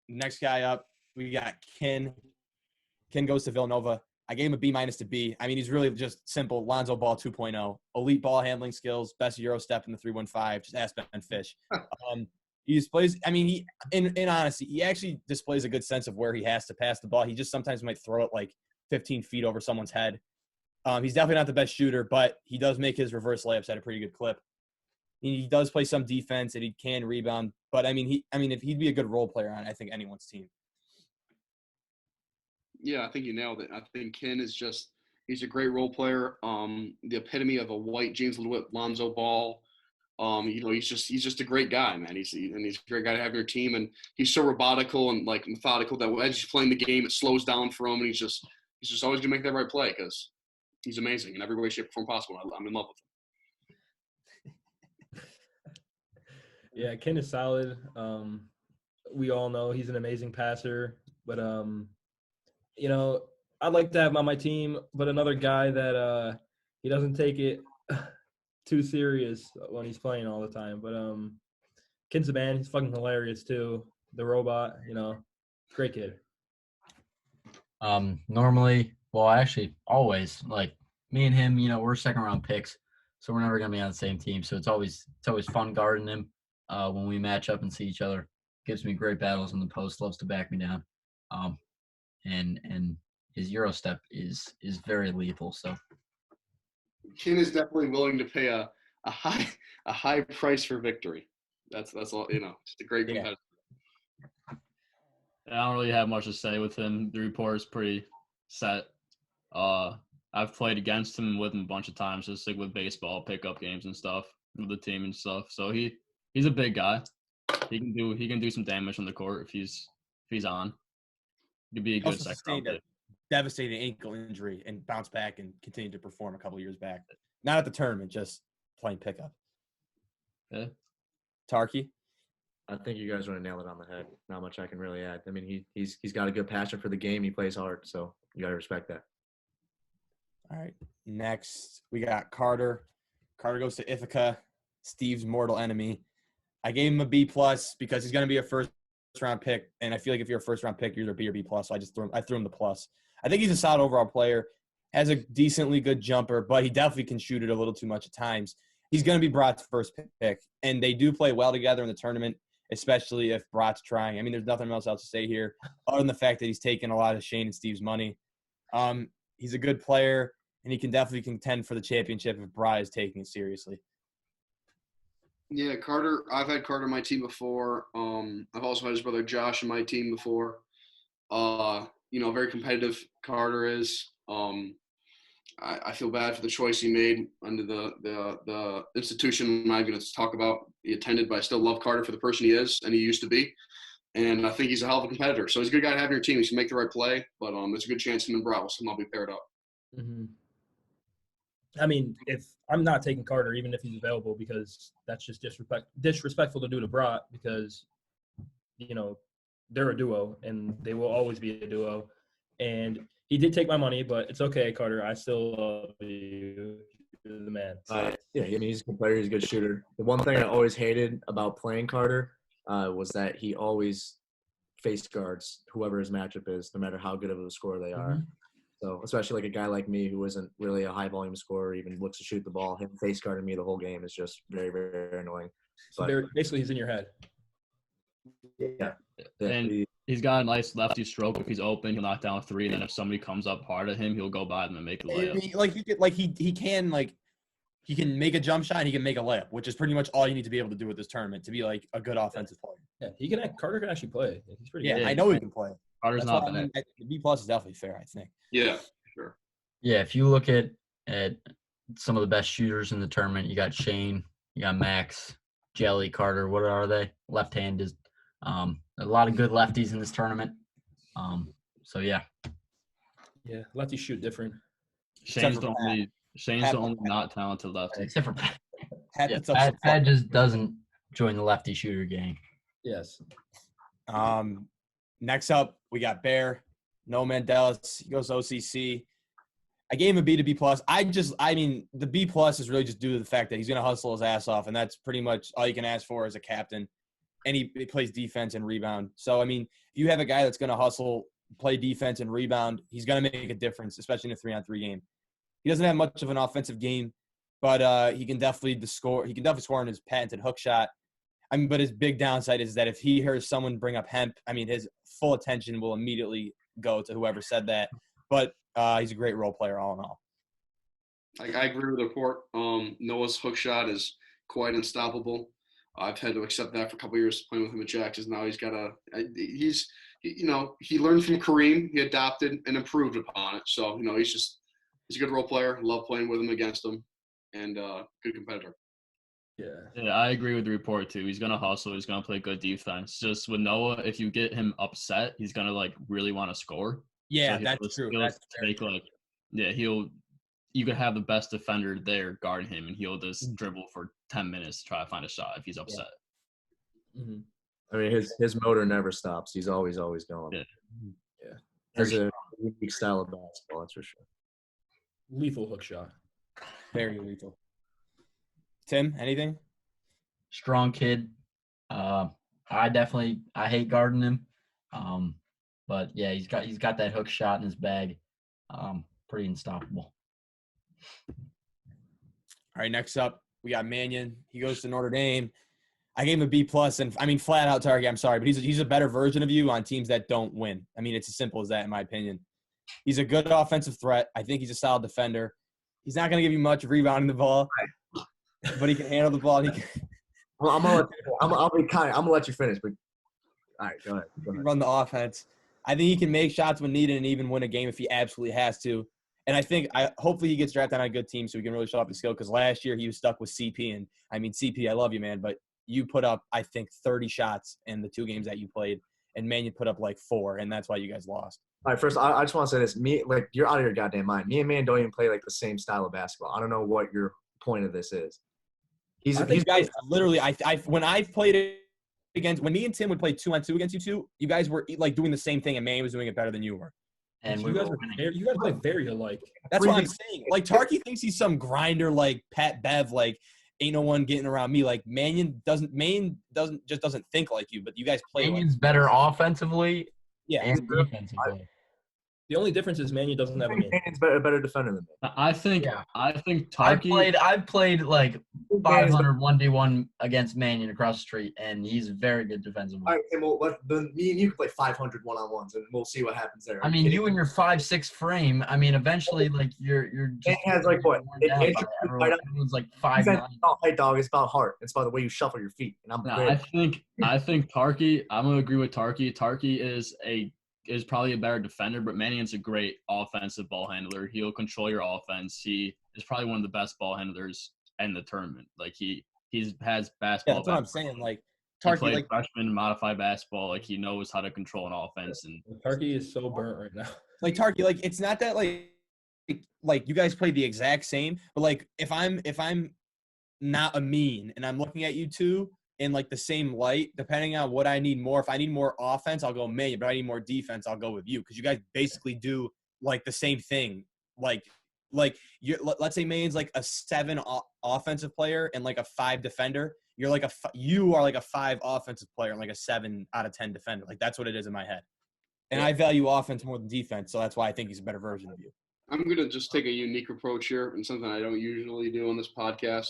next guy up, we got Ken. Ken goes to Villanova. I gave him a B- to B. I mean, he's really just simple. Lonzo Ball 2.0. Elite ball handling skills, best Euro step in the 3-1-5. Just ask Ben Fish. He displays – I mean, he in honesty, he actually displays a good sense of where he has to pass the ball. He just sometimes might throw it like 15 feet over someone's head. He's definitely not the best shooter, but he does make his reverse layups at a pretty good clip. He does play some defense, and he can rebound. But, I mean, if he'd be a good role player on, I think, anyone's team. Yeah, I think you nailed it. I think Ken is just – he's a great role player, the epitome of a white James LeWitt Lonzo Ball. He's just a great guy, man. He's a great guy to have in your team, and he's so robotical and like methodical that as he's playing the game, it slows down for him, and he's just always gonna make that right play because he's amazing in every way, shape, or form possible. I'm in love with him. Yeah, Ken is solid. We all know he's an amazing passer, but I'd like to have him on my team, but another guy that he doesn't take it too serious when he's playing all the time. But Ken's a man. He's fucking hilarious too. The robot, great kid. Normally, well, actually, always, like me and him, we're second round picks, so we're never gonna be on the same team. So it's always fun guarding him when we match up and see each other. Gives me great battles in the post. Loves to back me down. And his Euro step is very lethal. So Ken is definitely willing to pay a high price for victory. That's all. Just a great competitor. I don't really have much to say with him. The report is pretty set. I've played against him with him a bunch of times, just like with baseball pickup games and stuff with the team and stuff. So he's a big guy. He can do some damage on the court if he's on. He could be a good second round pick. Devastating ankle injury and bounce back and continue to perform a couple years back. Not at the tournament, just playing pickup. Yeah. Tarky? I think you guys are going to nail it on the head. Not much I can really add. I mean, he's got a good passion for the game. He plays hard, so you got to respect that. All right. Next, we got Carter. Carter goes to Ithaca, Steve's mortal enemy. I gave him a B+ because he's going to be a first-round pick, and I feel like if you're a first-round pick, you're either B or B+, so I threw him the plus. I think he's a solid overall player, has a decently good jumper, but he definitely can shoot it a little too much at times. He's going to be Brat's first pick, and they do play well together in the tournament, especially if Brat's trying. I mean, there's nothing else to say here other than the fact that he's taken a lot of Shane and Steve's money. He's a good player, and he can definitely contend for the championship if Brat is taking it seriously. Yeah, Carter. I've had Carter on my team before. I've also had his brother Josh on my team before. Very competitive Carter is. I feel bad for the choice he made under the institution I'm not going to talk about he attended, but I still love Carter for the person he is and he used to be. And I think he's a hell of a competitor. So he's a good guy to have in your team. He can make the right play, but there's a good chance him and Brett will somehow be paired up. Mm-hmm. I mean, if I'm not taking Carter, even if he's available, because that's just disrespectful to do to Brat because, they're a duo and they will always be a duo. And he did take my money, but it's okay, Carter. I still love you. You're the man. Yeah, I mean, he's a good player. He's a good shooter. The one thing I always hated about playing Carter was that he always face guards whoever his matchup is, no matter how good of a scorer they are. Mm-hmm. So especially like a guy like me who isn't really a high-volume scorer, even looks to shoot the ball, him face guarding me the whole game is just very, very annoying. So basically he's in your head. Yeah. And he's got a nice lefty stroke. If he's open, he'll knock down a three. And then if somebody comes up hard at him, he'll go by them and make a layup. He can make a jump shot and he can make a layup, which is pretty much all you need to be able to do with this tournament to be like a good offensive player. Yeah, Carter can actually play. He's pretty good. Yeah, I know he can play. Carter's not bad. The B+ is definitely fair, I think. Yeah, sure. Yeah, if you look at at some of the best shooters in the tournament. You got Shane, you got Max, Jelly, Carter. What are they? Left-handed. A lot of good lefties in this tournament. So yeah. Yeah, lefties shoot different. Shane's the only not talented lefty. Except for Pat. Pat, Pat just doesn't join the lefty shooter gang. Yes. Next up, we got Bear. No Mandelas. He goes to OCC. I gave him a B to B plus. The B plus is really just due to the fact that he's going to hustle his ass off, and that's pretty much all you can ask for as a captain. And he plays defense and rebound. So, I mean, if you have a guy that's going to hustle, play defense and rebound, he's going to make a difference, especially in a 3-on-3 game. He doesn't have much of an offensive game, but he can definitely score. He can definitely score on his patented hook shot. I mean, but his big downside is that if he hears someone bring up hemp, I mean, his full attention will immediately go to whoever said that. But he's a great role player all in all. I agree with the report. Noah's hook shot is quite unstoppable. I've had to accept that for a couple of years playing with him at Jackson. Now he learned from Kareem. He adopted and improved upon it. So, he's a good role player. Love playing with him, against him, and good competitor. Yeah, I agree with the report too. He's gonna hustle. He's gonna play good defense. Just with Noah, if you get him upset, he's gonna really want to score. Yeah, so that's true. You could have the best defender there guard him, and he'll just dribble for 10 minutes to try to find a shot if he's upset. Yeah. Mm-hmm. I mean, his motor never stops. He's always going. Yeah. Has a unique style of basketball, that's for sure. Lethal hook shot. Very lethal. Tim, anything? Strong kid. I hate guarding him. But yeah, he's got that hook shot in his bag. Pretty unstoppable. All right, next up, we got Mannion. He goes to Notre Dame. I gave him a B plus, and I mean, flat out Tarky. I'm sorry, but he's a better version of you on teams that don't win. I mean, it's as simple as that, in my opinion. He's a good offensive threat. I think he's a solid defender. He's not going to give you much rebounding the ball, but he can handle the ball. I'm gonna let you finish, but all right, go ahead. Run the offense. I think he can make shots when needed and even win a game if he absolutely has to. And hopefully he gets drafted on a good team so he can really show off his skill, because last year he was stuck with CP. And, I mean, CP, I love you, man, but you put up, I think, 30 shots in the 2 games that you played, and Mannion put up 4, and that's why you guys lost. All right, first, I just want to say this. You're out of your goddamn mind. Me and Man don't even play the same style of basketball. I don't know what your point of this is. These guys literally, when I've played when me and Tim would play 2-on-2 against you two, you guys were doing the same thing, and Mannion was doing it better than you were. And you guys play very alike. That's what I'm saying. Tarky thinks he's some grinder like Pat Bev, ain't no one getting around me. Mannion doesn't think like you, but you guys play. Mannion's better offensively, and defensively. The only difference is Mannion doesn't have a man. Mannion's a better defender than me. I think Tarky. I've played 500 1v1 against Mannion across the street, and he's very good defensively. All right, and me and you can play 500 1-on-1s, and we'll see what happens there. I mean, you and your 5'6" frame. I mean, eventually, you're just. It has what? Everyone's 5'9". It's not height, dog. It's about heart. It's about the way you shuffle your feet. And I think Tarky. I'm gonna agree with Tarky. Tarky is probably a better defender, but Mannion's a great offensive ball handler. He'll control your offense. He is probably one of the best ball handlers in the tournament. He has basketball. Yeah, that's what I'm saying. Tarky, he played freshman modified basketball. He knows how to control an offense. And Tarky is so burnt right now. Tarky, it's not that you guys play the exact same, but if I'm not a mean and I'm looking at you two in the same light, depending on what I need more. If I need more offense, I'll go Mannion. But if I need more defense, I'll go with you, because you guys basically do the same thing. Let's say Mannion's a 7 offensive player and a 5 defender. You are a 5 offensive player and a 7 out of 10 defender. That's what it is in my head. And I value offense more than defense, so that's why I think he's a better version of you. I'm gonna just take a unique approach here and something I don't usually do on this podcast.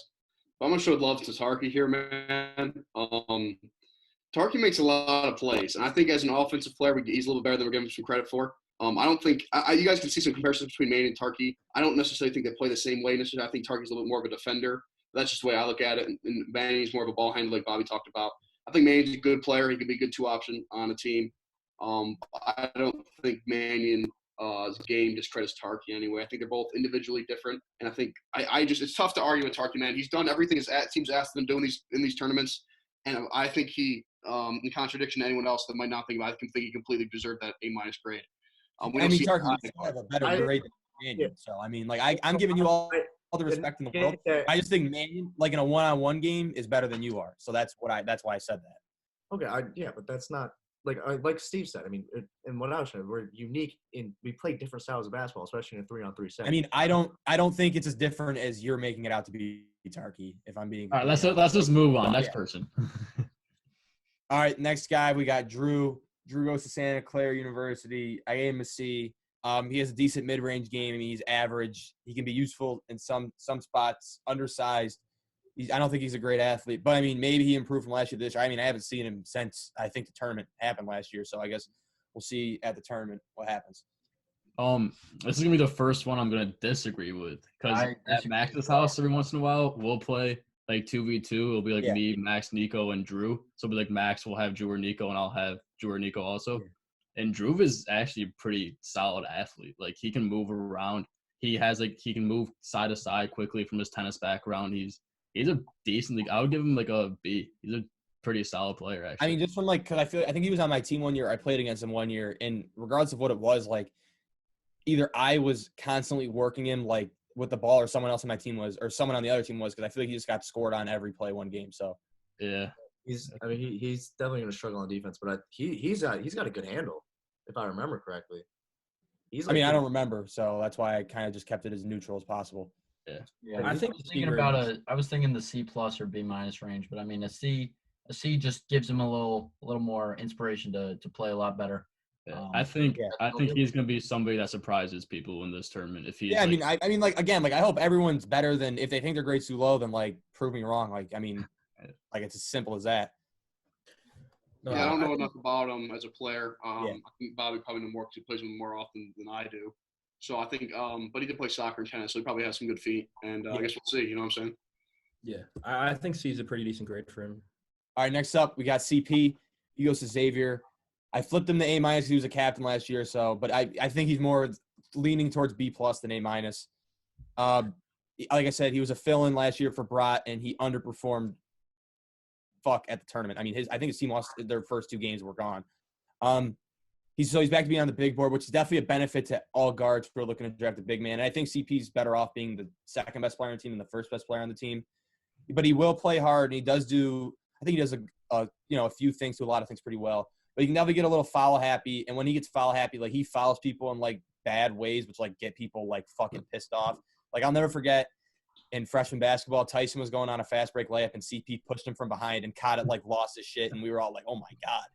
I'm going to show love to Tarky here, man. Tarky makes a lot of plays, and I think as an offensive player, he's a little bit better than we're giving him some credit for. I don't think you guys can see some comparisons between Mannion and Tarky. I don't necessarily think they play the same way. I think Tarky's a little bit more of a defender. That's just the way I look at it, and Mannion's more of a ball handler, like Bobby talked about. I think Mannion's a good player. He could be a good 2 option on a team. I don't think Mannion game discredits Tarky anyway. I think they're both individually different, and I think I just it's tough to argue with Tarky, man. He's done everything his team's asked him to do in these tournaments, and I think he, in contradiction to anyone else that might not think about it, I think he completely deserved that A- grade. Tarky, you have a better grade than Mannion. So I mean, like I'm giving you all the respect in the world. I just think Mannion, like in a one-on-one game, is better than you are. So that's why I said that. Okay, but that's not like Steve said. I mean, and what I was saying, we're unique in we play different styles of basketball, especially in a 3-on-3 set. I mean, I don't think it's as different as you're making it out to be, Tarky. If I'm being all right, let's just move on. Next person. All right, next guy we got Drew. Drew goes to Santa Clara University. I gave him a C. He has a decent mid-range game. I mean, he's average. He can be useful in some spots. Undersized. I don't think he's a great athlete, but I mean, maybe he improved from last year to this year. I mean, I haven't seen him since I think the tournament happened last year, so I guess we'll see at the tournament what happens. This is gonna be the first one I'm gonna disagree with because at Max's house every once in a while we'll play like 2v2. It'll be like me, Max, Niko, and Drew. So it'll be like Max will have Drew or Niko, and I'll have Drew or Niko also. Yeah. And Drew is actually a pretty solid athlete. Like he can move around. He can move side to side quickly from his tennis background. He's a decently. I would give him like a B. He's a pretty solid player, actually. I mean, just from because I think he was on my team one year. I played against him one year, and regardless of what it was, like either I was constantly working him like with the ball, or someone else on my team was, or someone on the other team was, because I feel like he just got scored on every play one game. So yeah, he's definitely going to struggle on defense, but he's got a good handle, if I remember correctly. I mean, I don't remember, so that's why I kind of just kept it as neutral as possible. Yeah. I was thinking the C+ or B- range, but I mean a C just gives him a little more inspiration to play a lot better. Yeah. I think he's gonna be somebody that surprises people in this tournament if he's. Yeah, I mean, I hope everyone's better than if they think their grade's too low, then like prove me wrong. Like, I mean, like it's as simple as that. I don't know enough about him as a player. I think Bobby probably knows more because he plays him more often than I do. So I think, but he did play soccer and tennis, so he probably has some good feet. And I guess we'll see. You know what I'm saying? Yeah, I think C is a pretty decent grade for him. All right, next up we got CP. He goes to Xavier. I flipped him to A-. Because he was a captain last year, so but I think he's more leaning towards B+ than A-. Like I said, he was a fill-in last year for Brat, and he underperformed. At the tournament. I mean, I think his team lost their first 2 games. Were gone. He's back to being on the big board, which is definitely a benefit to all guards who are looking to draft a big man. And I think CP's better off being the second best player on the team than the first best player on the team. But he will play hard, and he does do. I think he does a few things to a lot of things pretty well. But he can definitely get a little foul happy, and when he gets foul happy, like he fouls people in like bad ways, which like get people like fucking pissed off. Like I'll never forget. In freshman basketball, Tyson was going on a fast break layup, and CP pushed him from behind and caught it, like lost his shit, and we were all like, "Oh my god!"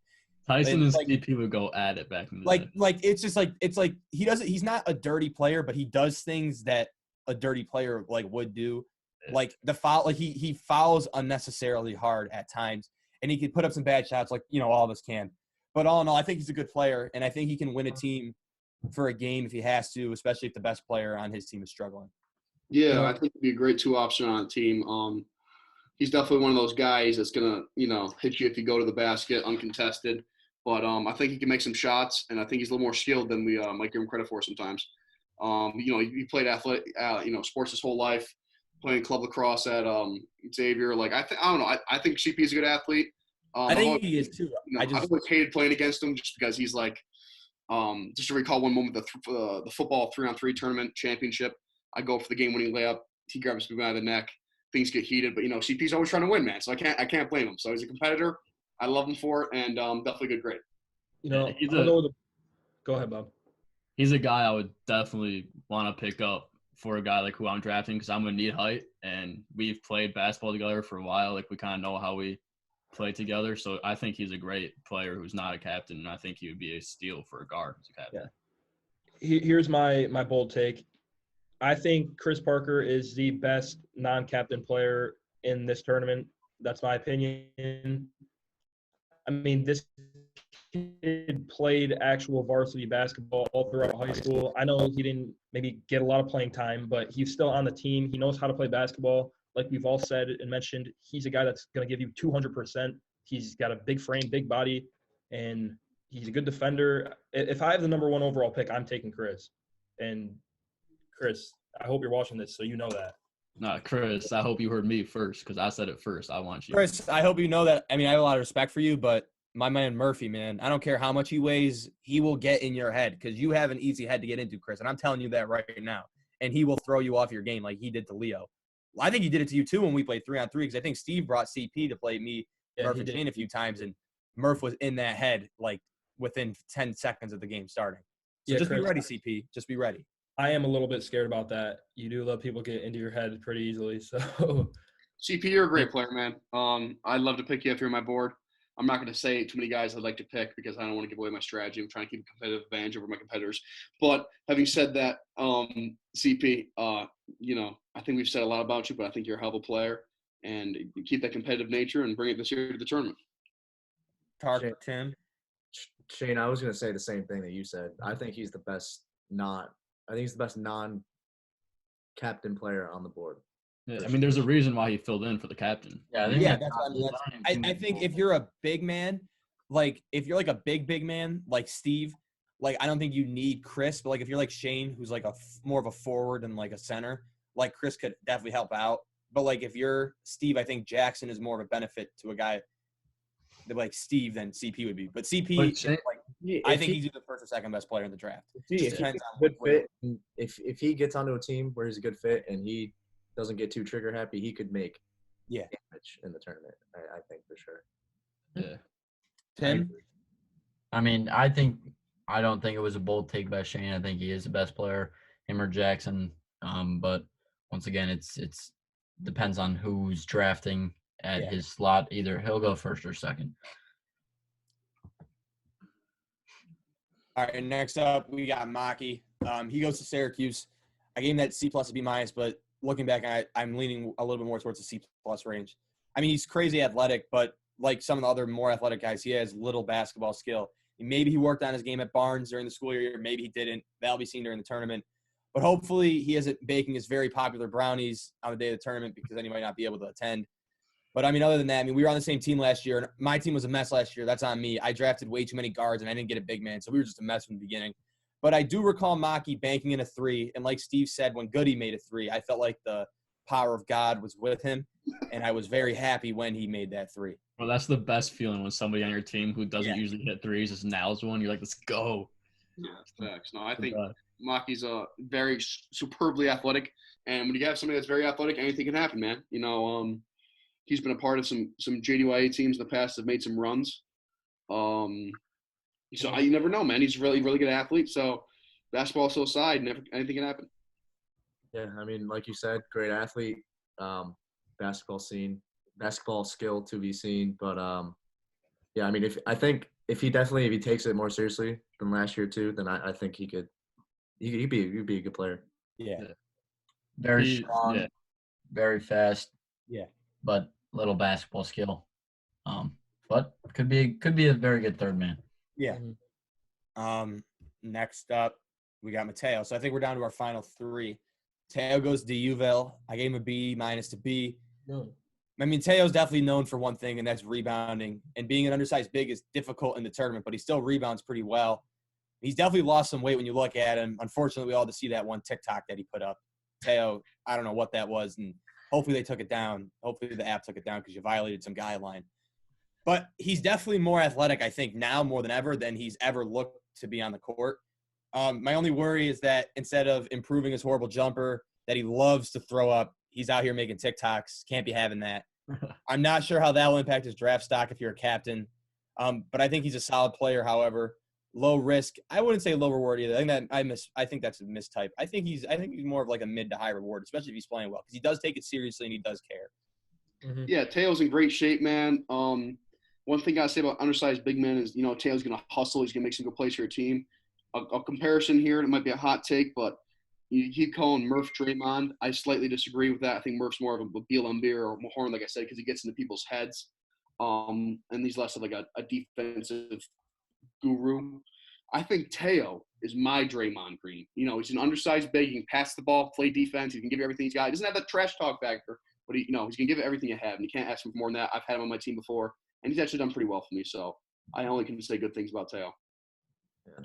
Tyson and CP would go at it back in the day. Like it's just like it's like he doesn't. He's not a dirty player, but he does things that a dirty player like would do. Like the foul, like he fouls unnecessarily hard at times, and he can put up some bad shots, like all of us can. But all in all, I think he's a good player, and I think he can win a team for a game if he has to, especially if the best player on his team is struggling. Yeah, I think he'd be a great 2 option on a team. He's definitely one of those guys that's gonna, hit you if you go to the basket uncontested. But I think he can make some shots, and I think he's a little more skilled than we might give him credit for sometimes. He played athletic, sports his whole life, playing club lacrosse at Xavier. Like I don't know. I think CP is a good athlete. I think he is too. I've always hated playing against him just because he's like, just to recall one moment, the football 3-on-3 tournament championship. I go for the game-winning layup. He grabs me by the neck. Things get heated, but CP's always trying to win, man. So I can't blame him. So he's a competitor. I love him for it, and definitely good grade. Go ahead, Bob. He's a guy I would definitely want to pick up for a guy like who I'm drafting because I'm gonna need height, and we've played basketball together for a while. Like we kind of know how we play together. So I think he's a great player who's not a captain, and I think he would be a steal for a guard who's a captain. Yeah. Here's my bold take. I think Chris Parker is the best non-captain player in this tournament. That's my opinion. I mean, this kid played actual varsity basketball all throughout high school. I know he didn't maybe get a lot of playing time, but he's still on the team. He knows how to play basketball. Like we've all said and mentioned, he's a guy that's going to give you 200%. He's got a big frame, big body, and He's a good defender. If I have the number 1 overall pick, I'm taking Chris. And Chris, I hope you're watching this, so you know that. Nah, Chris, I hope you heard me first because I said it first. I want you. Chris, I hope you know that. I mean, I have a lot of respect for you, but my man Murphy, man, I don't care how much he weighs, he will get in your head because you have an easy head to get into, Chris. And I'm telling you that right now. And he will throw you off your game like he did to Leo. Well, I think he did it to you too when we played 3-on-3 because I think Steve brought CP to play me, Murph, and Shane a few times, and Murph was in that head like within 10 seconds of the game starting. So just Chris, be ready, CP. Just be ready. I am a little bit scared about that. You do let people get into your head pretty easily. So, CP, you're a great player, man. I'd love to pick you if you're on my board. I'm not going to say too many guys I'd like to pick because I don't want to give away my strategy. I'm trying to keep a competitive advantage over my competitors. But having said that, CP, you know, I think we've said a lot about you, but I think you're a hell of a player. And you keep that competitive nature and bring it this year to the tournament. Tim? Shane, I was going to say the same thing that you said. I think he's the best non-captain player on the board. Yeah, I mean, there's a reason why he filled in for the captain. Yeah, that's what I mean. I think if you're a big man, like if you're like a big man, like Steve, like I don't think you need Chris, but like if you're like Shane, who's like more of a forward and like a center, like Chris could definitely help out. But like if you're Steve, I think Jackson is more of a benefit to a guy like Steve than CP would be. But CP, I think he's either the first or second best player in the draft. If he gets onto a team where he's a good fit and he doesn't get too trigger happy, he could make damage in the tournament. I think for sure. Yeah. Tim? I mean, I don't think it was a bold take by Shane. I think he is the best player, him or Jackson. But once again, it's depends on who's drafting at his slot. Either he'll go first or second. All right, and next up we got Maki. He goes to Syracuse. I gave him that C+ to B-, but looking back, I'm leaning a little bit more towards the C+ range. I mean, he's crazy athletic, but like some of the other more athletic guys, he has little basketball skill. Maybe he worked on his game at Barnes during the school year. Maybe he didn't. That'll be seen during the tournament. But hopefully he isn't baking his very popular brownies on the day of the tournament because then he might not be able to attend. But, I mean, other than that, I mean, we were on the same team last year. And my team was a mess last year. That's on me. I drafted way too many guards, and I didn't get a big man. So we were just a mess from the beginning. But I do recall Maki banking in a 3. And like Steve said, when Goody made a 3, I felt like the power of God was with him. And I was very happy when he made that 3. Well, that's the best feeling when somebody on your team who doesn't usually hit threes just nails one. You're like, let's go. Yeah, facts. No, I think Maki's very superbly athletic. And when you have somebody that's very athletic, anything can happen, man. You know, he's been a part of some JDYA teams in the past that have made some runs. So you never know, man. He's a really, really good athlete. So basketball so aside, anything can happen. Yeah, I mean, like you said, great athlete, basketball skill to be seen. But yeah, I mean, if he takes it more seriously than last year too, then I think he'd be a good player. Yeah. Very strong, very fast. Yeah. But little basketball skill. But could be a very good third man. Yeah. Next up, we got Mateo. So I think we're down to our final 3. Mateo goes to UVille. I gave him a B- to B. No. I mean, Mateo's definitely known for one thing, and that's rebounding. And being an undersized big is difficult in the tournament, but he still rebounds pretty well. He's definitely lost some weight when you look at him. Unfortunately, we all had to see that one TikTok that he put up. Mateo, I don't know what that was, and hopefully they took it down. Hopefully the app took it down because you violated some guideline. But he's definitely more athletic, I think, now more than ever than he's ever looked to be on the court. My only worry is that instead of improving his horrible jumper that he loves to throw up, he's out here making TikToks. Can't be having that. I'm not sure how that will impact his draft stock if you're a captain. But I think he's a solid player, however. Low risk. I wouldn't say low reward either. I think that's a mistype. I think he's more of like a mid to high reward, especially if he's playing well, because he does take it seriously and he does care. Mm-hmm. Yeah, Teo's in great shape, man. One thing I say about undersized big men is, Teo's going to hustle. He's going to make some good plays for your team. A comparison here, it might be a hot take, but you keep calling Murph Draymond. I slightly disagree with that. I think Murph's more of a Beal Embiid or Mahorn, like I said, because he gets into people's heads. And he's less of like a defensive guru. I think Teo is my Draymond Green. He's an undersized big. He can pass the ball, play defense. He can give you everything he's got. He doesn't have that trash talk factor, but he's going to give you everything you have, and you can't ask him for more than that. I've had him on my team before, and he's actually done pretty well for me. So I only can say good things about Teo. Yeah.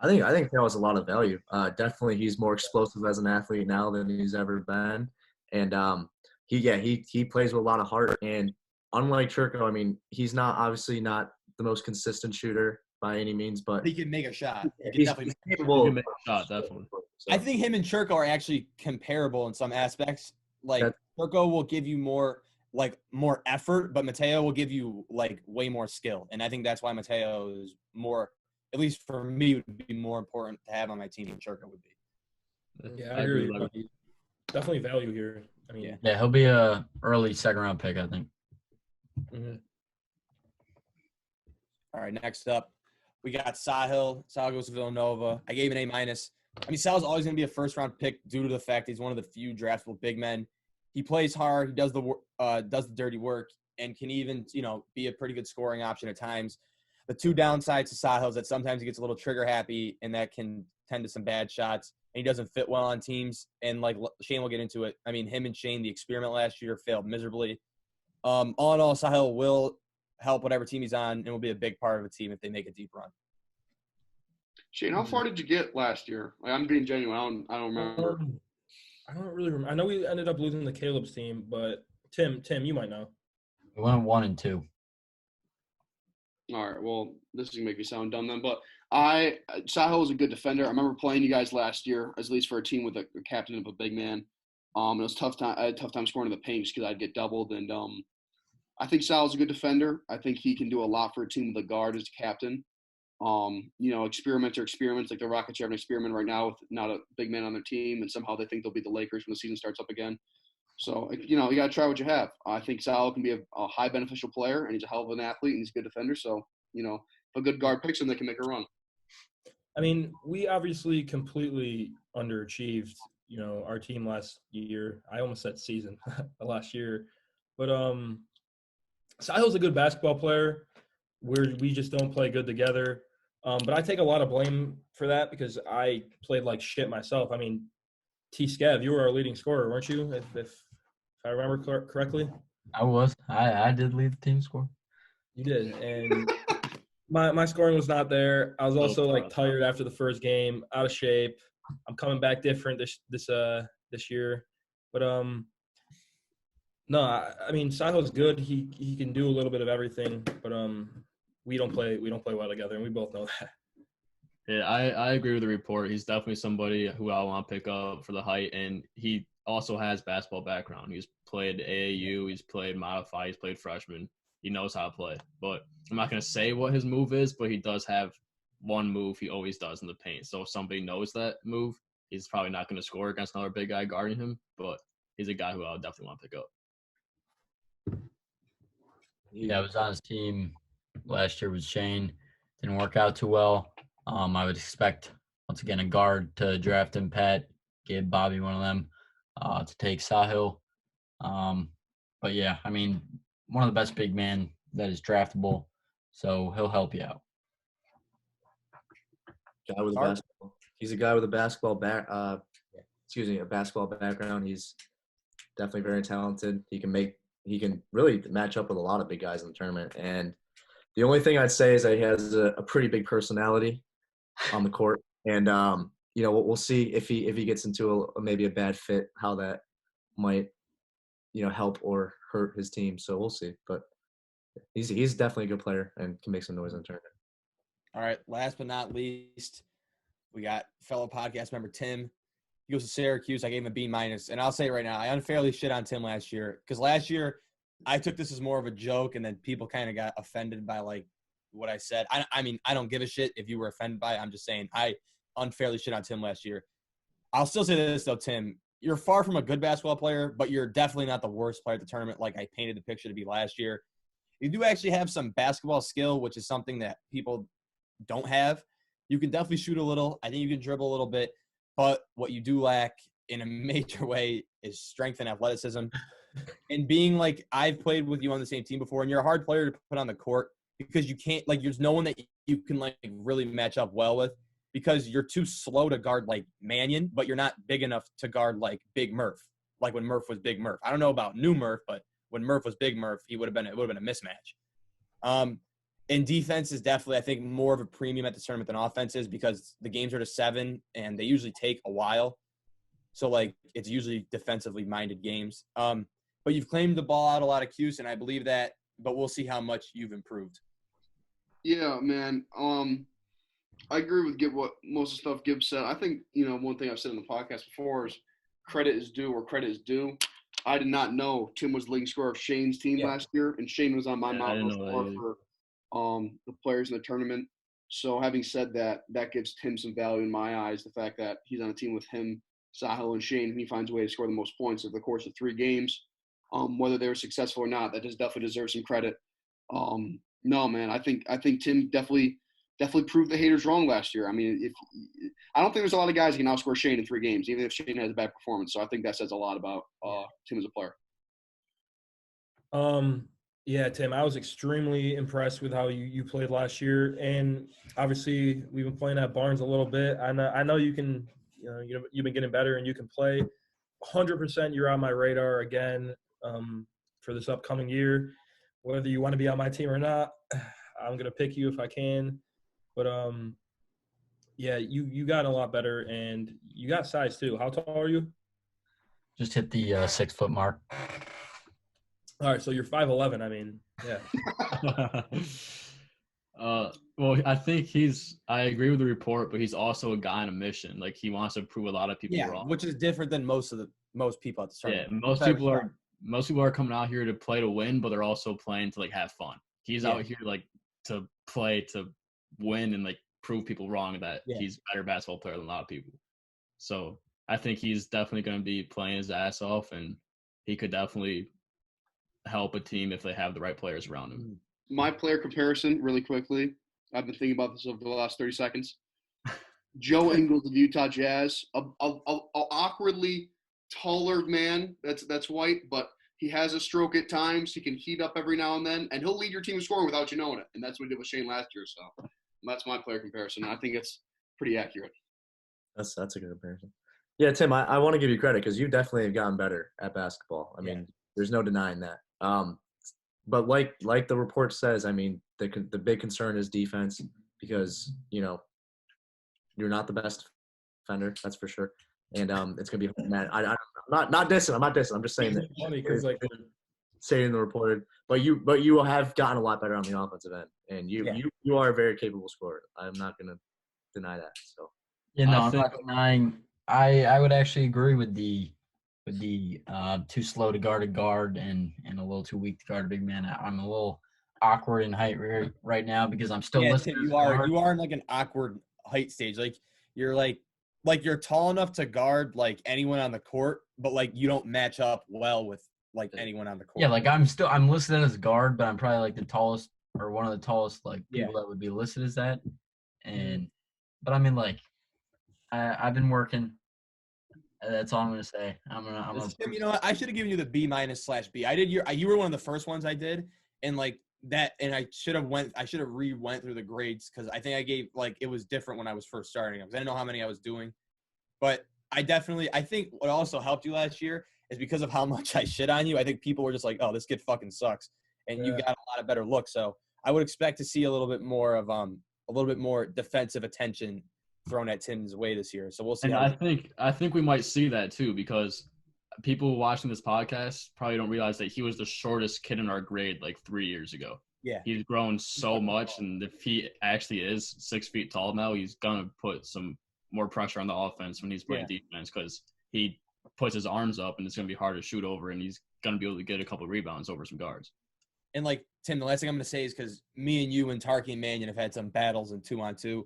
I think Teo has a lot of value. Definitely, he's more explosive as an athlete now than he's ever been, and he plays with a lot of heart. And unlike Chirco, I mean, he's obviously not the most consistent shooter by any means, but He can make a shot. he's capable. He can make a shot, definitely. So, I think him and Chirco are actually comparable in some aspects. Like Chirco will give you more effort, but Mateo will give you like way more skill. And I think that's why Mateo is more, at least for me, would be more important to have on my team than Chirco would be. Yeah, I agree. Definitely value here. I mean, yeah, he'll be a early second round pick, I think. Mm-hmm. All right, next up, we got Sahil. Sahil goes to Villanova. I gave an A-. I mean, Sahil's always going to be a first-round pick due to the fact he's one of the few draftable big men. He plays hard. He does the dirty work, and can even, be a pretty good scoring option at times. The two downsides to Sahil is that sometimes he gets a little trigger-happy, and that can tend to some bad shots. And he doesn't fit well on teams. And, like, Shane will get into it. I mean, him and Shane, the experiment last year, failed miserably. All in all, Sahil will help whatever team he's on and will be a big part of a team if they make a deep run. Shane, how far did you get last year? Like, I'm being genuine. I don't remember. I don't really remember. I know we ended up losing the Caleb's team, but Tim, you might know. We went 1-2. All right. Well, this is gonna make me sound dumb then, but Sahil was a good defender. I remember playing you guys last year, at least for a team with a captain of a big man. It was tough time. I had a tough time scoring in the paint just because I'd get doubled. And I think Sahil's a good defender. I think he can do a lot for a team with a guard as a captain. Experiments like the Rockets are having an experiment right now with not a big man on their team, and somehow they think they'll beat the Lakers when the season starts up again. So, you got to try what you have. I think Sahil can be a high beneficial player, and he's a hell of an athlete, and he's a good defender. So, if a good guard picks him, they can make a run. I mean, we obviously completely underachieved, our team last year. I almost said season last year. But Sahil's a good basketball player. We just don't play good together. But I take a lot of blame for that because I played like shit myself. I mean, Skev, you were our leading scorer, weren't you? If I remember correctly. I was. I did lead the team score. You did, and my scoring was not there. I was also like tired after the first game, out of shape. I'm coming back different this year, but no, I mean Sahil's good. He can do a little bit of everything, but we don't play well together, and we both know that. Yeah, I agree with the report. He's definitely somebody who I want to pick up for the height, and he also has basketball background. He's played AAU, he's played modified, he's played freshman. He knows how to play. But I'm not going to say what his move is, but he does have one move he always does in the paint. So if somebody knows that move, he's probably not going to score against another big guy guarding him, but he's a guy who I would definitely want to pick up. Yeah, I was on his team last year with Shane. Didn't work out too well. I would expect, once again, a guard to draft him, Pat, give Bobby one of them to take Sahil. But, yeah, I mean, one of the best big men that is draftable, so he'll help you out. Guy with a basketball. He's a guy with a basketball basketball background. He's definitely very talented. He can really match up with a lot of big guys in the tournament. And the only thing I'd say is that he has a pretty big personality on the court. And we'll see if he gets into maybe a bad fit, how that might help or hurt his team. So we'll see. But he's definitely a good player and can make some noise in the tournament. All right, last but not least, we got fellow podcast member Tim. He goes to Syracuse. I gave him a B-. And I'll say it right now, I unfairly shit on Tim last year because last year I took this as more of a joke, and then people kind of got offended by, like, what I said. I mean, I don't give a shit if you were offended by it. I'm just saying I unfairly shit on Tim last year. I'll still say this, though, Tim. You're far from a good basketball player, but you're definitely not the worst player at the tournament like I painted the picture to be last year. You do actually have some basketball skill, which is something that people don't have. You can definitely shoot a little. I think you can dribble a little bit. But what you do lack in a major way is strength and athleticism. And being like, I've played with you on the same team before, and you're a hard player to put on the court because you can't, like, there's no one that you can, like, really match up well with because you're too slow to guard, like, Mannion, but you're not big enough to guard, like, Big Murph, like when Murph was Big Murph. I don't know about new Murph, but when Murph was Big Murph, it would have been a mismatch. And defense is definitely, I think, more of a premium at the tournament than offense is because the games are to 7 and they usually take a while. So, like, it's usually defensively minded games. But you've claimed the ball out a lot of Cuse, and I believe that, but we'll see how much you've improved. Yeah, man. I agree with what most of the stuff Gibbs said. I think, one thing I've said in the podcast before is credit is due where credit is due. I did not know Tim was the leading scorer of Shane's team last year, and Shane was on my Mount Rushmore for the players in the tournament. So having said that, that gives Tim some value in my eyes, the fact that he's on a team with him, Sahil, and Shane, and he finds a way to score the most points over the course of 3 games. Whether they were successful or not, that just definitely deserves some credit. No, man, I think Tim definitely proved the haters wrong last year. I mean, I don't think there's a lot of guys who can outscore Shane in 3 games, even if Shane has a bad performance. So I think that says a lot about Tim as a player. Yeah, Tim, I was extremely impressed with how you played last year, and obviously we've been playing at Barnes a little bit. I know you can, you've been getting better and you can play. 100%, you're on my radar again for this upcoming year. Whether you want to be on my team or not, I'm gonna pick you if I can. But yeah, you got a lot better, and you got size too. How tall are you? Just hit the 6 foot mark. All right, so you're 5'11". I mean, yeah. Well, I think I agree with the report, but he's also a guy on a mission. Like, he wants to prove a lot of people wrong. Which is different than most people at the tournament. Yeah, most people are coming out here to play to win, but they're also playing to, like, have fun. He's out here, like, to play to win and, like, prove people wrong that he's a better basketball player than a lot of people. So I think he's definitely going to be playing his ass off, and he could definitely help a team if they have the right players around him. My player comparison, really quickly, I've been thinking about this over the last 30 seconds. Joe Ingles of Utah Jazz, a awkwardly taller man that's white, but he has a stroke at times. He can heat up every now and then, and he'll lead your team in scoring without you knowing it. And that's what he did with Shane last year. So that's my player comparison. I think it's pretty accurate. That's a good comparison. Yeah, Tim, I want to give you credit because you definitely have gotten better at basketball. I mean, there's no denying that. But like the report says, I mean, the big concern is defense because, you're not the best defender, that's for sure. And it's gonna be man. I'm not dissing. I'm not dissing. I'm just saying that. Funny because saying the reported, but you have gotten a lot better on the offensive end, and you are a very capable scorer. I'm not gonna deny that. So I'm not denying. I would actually agree with the too slow to guard a guard and a little too weak to guard a big man. I'm a little awkward in height right now because I'm still listening. You are in like an awkward height stage. Like you're like you're tall enough to guard like anyone on the court, but like you don't match up well with like anyone on the court. Yeah, like I'm listed as guard, but I'm probably like the tallest or one of the tallest like people that would be listed as that. But I mean, like I've been working. That's all I'm gonna say. I'm gonna. Tim, you know what? I should have given you the B-/B. I did. You were one of the first ones I did, and like that. And I should have went through the grades because I think I gave like it was different when I was first starting because I didn't know how many I was doing. But I think what also helped you last year is because of how much I shit on you. I think people were just like, "Oh, this kid fucking sucks," and you got a lot of better looks. So I would expect to see a little bit more defensive attention thrown at Tim's way this year. So we'll see. And I think we might see that too because people watching this podcast probably don't realize that he was the shortest kid in our grade like 3 years ago. Yeah. He's grown so much, and if he actually is 6 feet tall now, he's gonna put some more pressure on the offense when he's playing defense because he puts his arms up and it's gonna be hard to shoot over, and he's gonna be able to get a couple of rebounds over some guards. And like Tim, the last thing I'm gonna say is because me and you and Tarky and Mannion have had some battles in 2-on-2.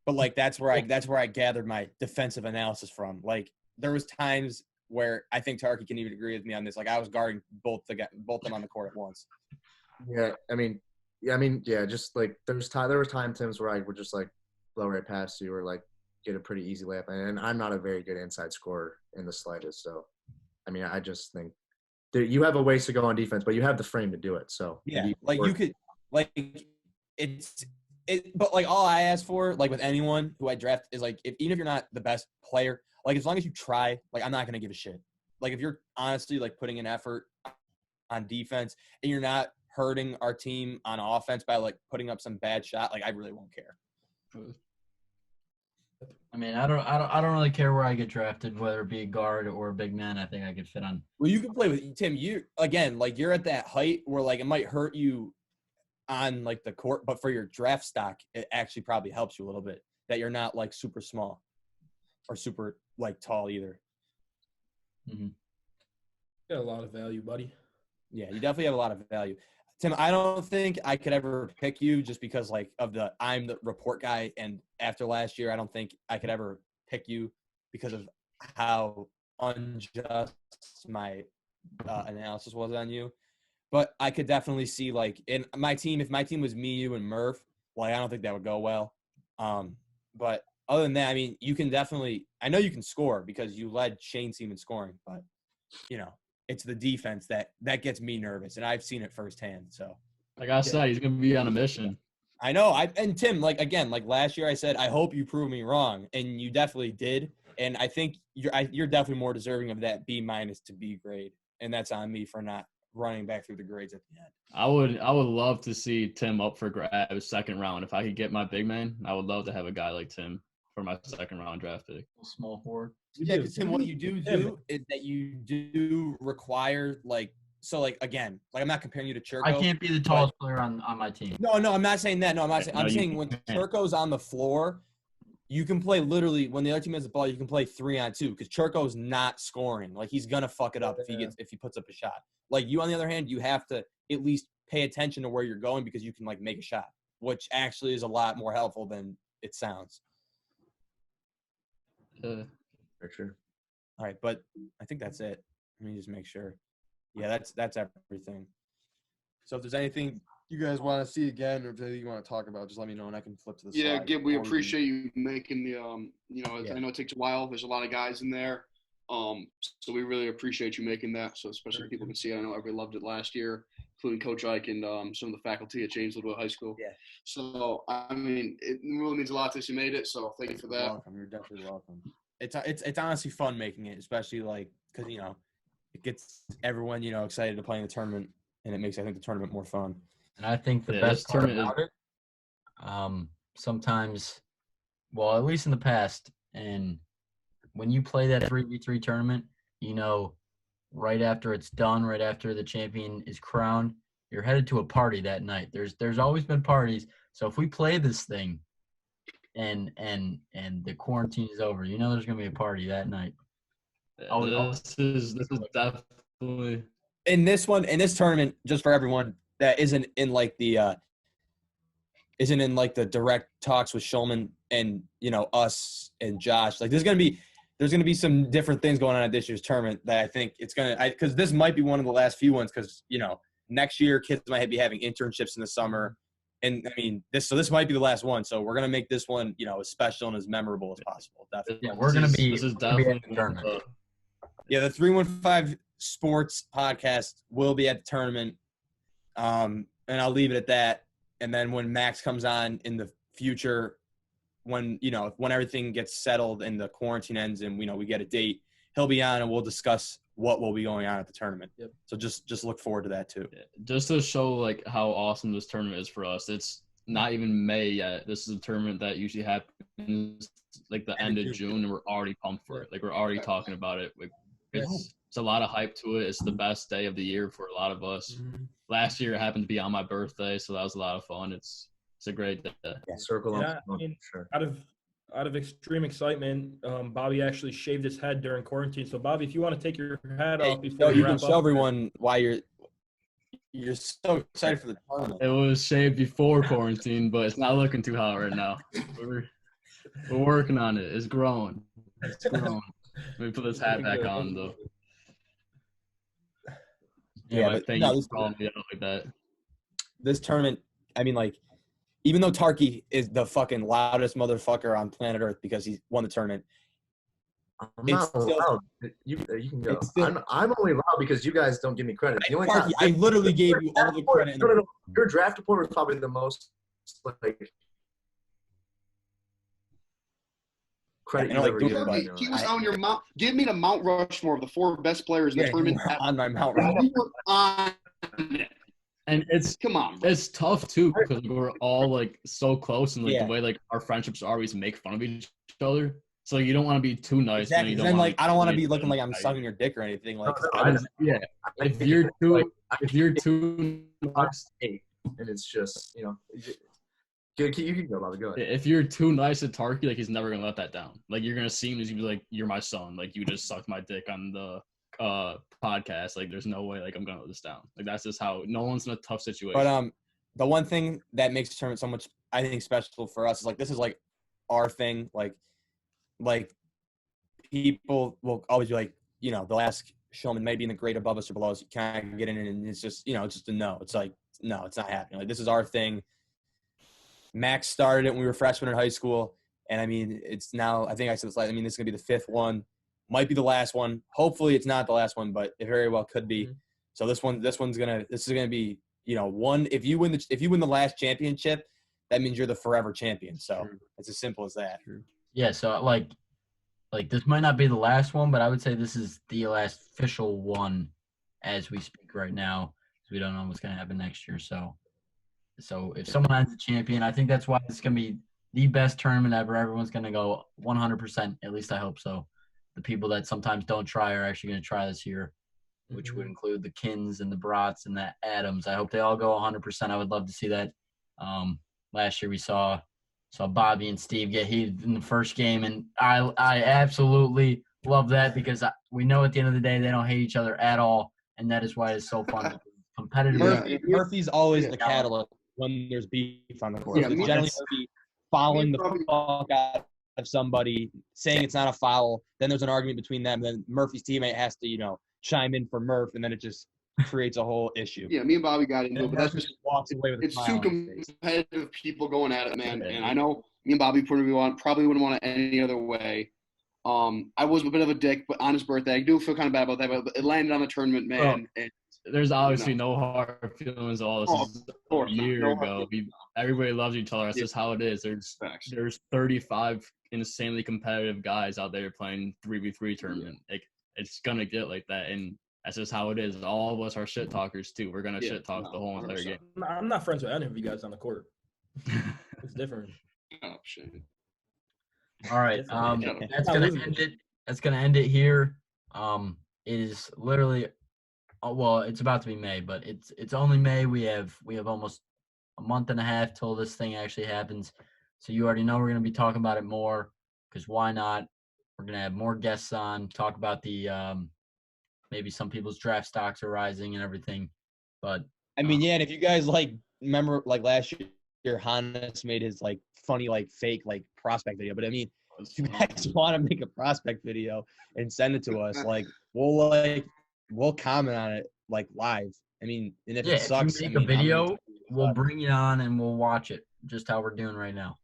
But like that's where I gathered my defensive analysis from. Like there was times where I think Tarky can even agree with me on this. Like I was guarding both them on the court at once. Yeah, just like there were times where I would just like blow right past you or like get a pretty easy layup, and I'm not a very good inside scorer in the slightest. So, I mean, I just think you have a ways to go on defense, but you have the frame to do it. So yeah, like you could like but like all I ask for, like with anyone who I draft, is like even if you're not the best player, like as long as you try, like I'm not gonna give a shit. Like if you're honestly like putting in effort on defense and you're not hurting our team on offense by like putting up some bad shot, like I really won't care. I mean, I don't really care where I get drafted, whether it be a guard or a big man. I think I could fit on. Well, you can play with Tim. You again, like you're at that height where like it might hurt you on like the court, but for your draft stock, it actually probably helps you a little bit that you're not like super small or super like tall either. Mm-hmm. Got a lot of value, buddy. Yeah, you definitely have a lot of value. Tim, I don't think I could ever pick you just because like I'm the report guy, and after last year, I don't think I could ever pick you because of how unjust my analysis was on you. But I could definitely see like in my team, if my team was me, you, and Murph, like I don't think that would go well. But other than that, I mean, you can definitely – I know you can score because you led Shane's team in scoring, but, you know, it's the defense that gets me nervous, and I've seen it firsthand. So, like I said, he's going to be on a mission. I know. And Tim, like again, like last year I said, I hope you prove me wrong, and you definitely did. And I think you're definitely more deserving of that B- to B grade, and that's on me for not running back through the grades at the end. I would love to see Tim up for grabs second round. If I could get my big man, I would love to have a guy like Tim for my second round draft pick. Small forward. Yeah, because Tim, what you do is that you do require like so like again, like I'm not comparing you to Chirco. I can't be the tallest player on my team. No, I'm not saying that. No, I'm not saying. I'm saying when Chirco's on the floor, you can play literally when the other team has the ball. You can play 3-on-2 because Chirco's not scoring. Like he's gonna fuck it up if he puts up a shot. Like you, on the other hand, you have to at least pay attention to where you're going because you can like make a shot, which actually is a lot more helpful than it sounds. For sure. All right, but I think that's it. Let me just make sure. Yeah, that's everything. So if there's anything you guys want to see again or anything you want to talk about, just let me know and I can flip to the Yeah, side. Gib, we appreciate you making the Yeah. I know it takes a while. There's a lot of guys in there. So we really appreciate you making that. So especially if people can see it. I know everybody loved it last year, including Coach Ike and some of the faculty at James Little High School. Yeah. So I mean, it really means a lot to us. You made it, so thank you for that. You're welcome. You're definitely welcome. It's honestly fun making it, especially like because it gets everyone excited to play in the tournament, and it makes I think the tournament more fun. And I think the best part about it, sometimes, well, at least in the past, and when you play that 3v3 tournament, right after it's done, right after the champion is crowned, you're headed to a party that night. There's always been parties. So if we play this thing and the quarantine is over, there's gonna be a party that night. This is definitely in this tournament, just for everyone that isn't in the direct talks with Schulman and us and Josh. Like there's gonna be some different things going on at this year's tournament that I think it's because this might be one of the last few ones because next year kids might be having internships in the summer, and I mean this might be the last one. So we're gonna make this one as special and as memorable as possible. Definitely. Yeah, this is definitely the tournament. Yeah, the 315 Sports podcast will be at the tournament, and I'll leave it at that. And then when Max comes on in the future, when everything gets settled and the quarantine ends and we get a date, he'll be on and we'll discuss what will be going on at the tournament. Yep. So just look forward to that too. Yeah. Just to show like how awesome this tournament is for us. It's not even May yet. This is a tournament that usually happens like the end of June, and we're already pumped for it. Like we're already talking about it. It's a lot of hype to it. It's the best day of the year for a lot of us. Mm-hmm. Last year it happened to be on my birthday, so that was a lot of fun. It's a great day. Circle Yeah, I mean, sure. Out of extreme excitement, Bobby actually shaved his head during quarantine. So Bobby, if you want to take your hat off before you wrap can show up, everyone why you're so excited for the tournament. It was shaved before quarantine, but it's not looking too hot right now. We're working on it. It's growing. It's growing. Let me put this hat back on though. Yeah, but thank you for calling me out like that. This tournament, I mean, like, even though Tarky is the fucking loudest motherfucker on planet Earth because he won the tournament, I'm not loud. You can go. I'm only loud because you guys don't give me credit. The only Tarky, I literally gave you all the credit. No. Your draft report was probably the most credit you ever given. He was on your Mount. Give me the Mount Rushmore of the 4 best players in the tournament. On my Mount Rushmore. And Come on, bro. it's tough too because we're all like so close and like Yeah. the way like our friendships always make fun of each other. So you don't want to be too nice. Exactly. You Then wanna like I don't want to too be nice looking like I'm and sucking your dick or anything. Like yeah. If you're too nice, and it's just you can go, Bobby. Go ahead. if you're too nice to Tarky, like he's never gonna let that down. Like you're gonna see him as you be like, "You're my son." Like you just sucked my dick on the podcast. Like there's no way like I'm gonna let this down. Like that's just how Nolan's in a tough situation. But the one thing that makes the tournament so much, I think, special for us is like this is like our thing. Like people will always be like, they'll ask Schulman maybe in the grade above us or below us, can I get in? And it's just, it's just a no. It's like, no, it's not happening. Like this is our thing. Max started it when we were freshmen in high school. And I mean, it's now, I think I said this last, this is going to be the 5th one. Might be the last one. Hopefully it's not the last one, but it very well could be. Mm-hmm. So this is going to be, one, if you win the last championship, that means you're the forever champion. So it's as simple as that. Yeah. So like this might not be the last one, but I would say this is the last official one as we speak right now, because we don't know what's going to happen next year. So if someone ends the champion, I think that's why it's going to be the best tournament ever. Everyone's going to go 100%. At least I hope so. The people that sometimes don't try are actually going to try this year, which would include the Kins and the Brats and the Adams. I hope they all go 100%. I would love to see that. Last year we saw Bobby and Steve get heated in the first game, and I absolutely love that because we know at the end of the day they don't hate each other at all, and that is why it's so fun. Competitive. Murphy's always the catalyst when there's beef on the court. It's generally Murphy fouling the fuck out of somebody, saying it's not a foul. Then there's an argument between them. Then Murphy's teammate has to, chime in for Murph, and then it just creates a whole issue. Yeah, me and Bobby got into it, but that's just walks away with it's two competitive people going at it, man. And I know me and Bobby probably wouldn't want it any other way. I was a bit of a dick, but on his birthday, I do feel kind of bad about that. But it landed on the tournament, man. Oh, there's obviously no hard feelings at all. This is a year ago. Everybody loves each other. That's just how it is. There's 35 insanely competitive guys out there playing 3v3 tournament. Like it's gonna get like that, and that's just how it is. All of us are shit talkers too. We're gonna shit talk the whole entire game. I'm not friends with any of you guys on the court. It's different. Oh shit. All right. That's gonna end it. That's gonna end it here. It is literally, well, it's about to be May, but it's only May. We have almost a month and a half till this thing actually happens. So you already know we're gonna be talking about it more, because why not? We're gonna have more guests on, talk about the maybe some people's draft stocks are rising and everything. But and if you guys remember last year, Honis made his funny fake prospect video. But if you guys want to make a prospect video and send it to us, we'll comment on it live. And if it sucks, if you make a video, we'll bring it on and we'll watch it just how we're doing right now.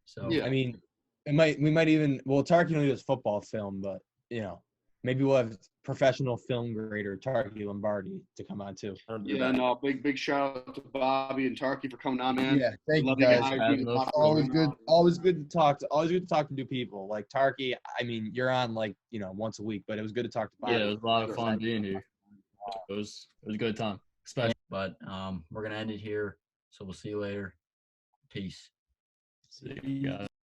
So we might even Tarky only does football film, but maybe we'll have professional film grader Tarky Lombardi to come on too. Yeah, no, big shout out to Bobby and Tarky for coming on, man. Yeah, thank you guys. Always good to talk to new people. Like Tarky, you're on once a week, but it was good to talk to Bobby. Yeah, it was a lot of fun being here. It was a good time. But we're gonna end it here. So we'll see you later. Peace. See you guys.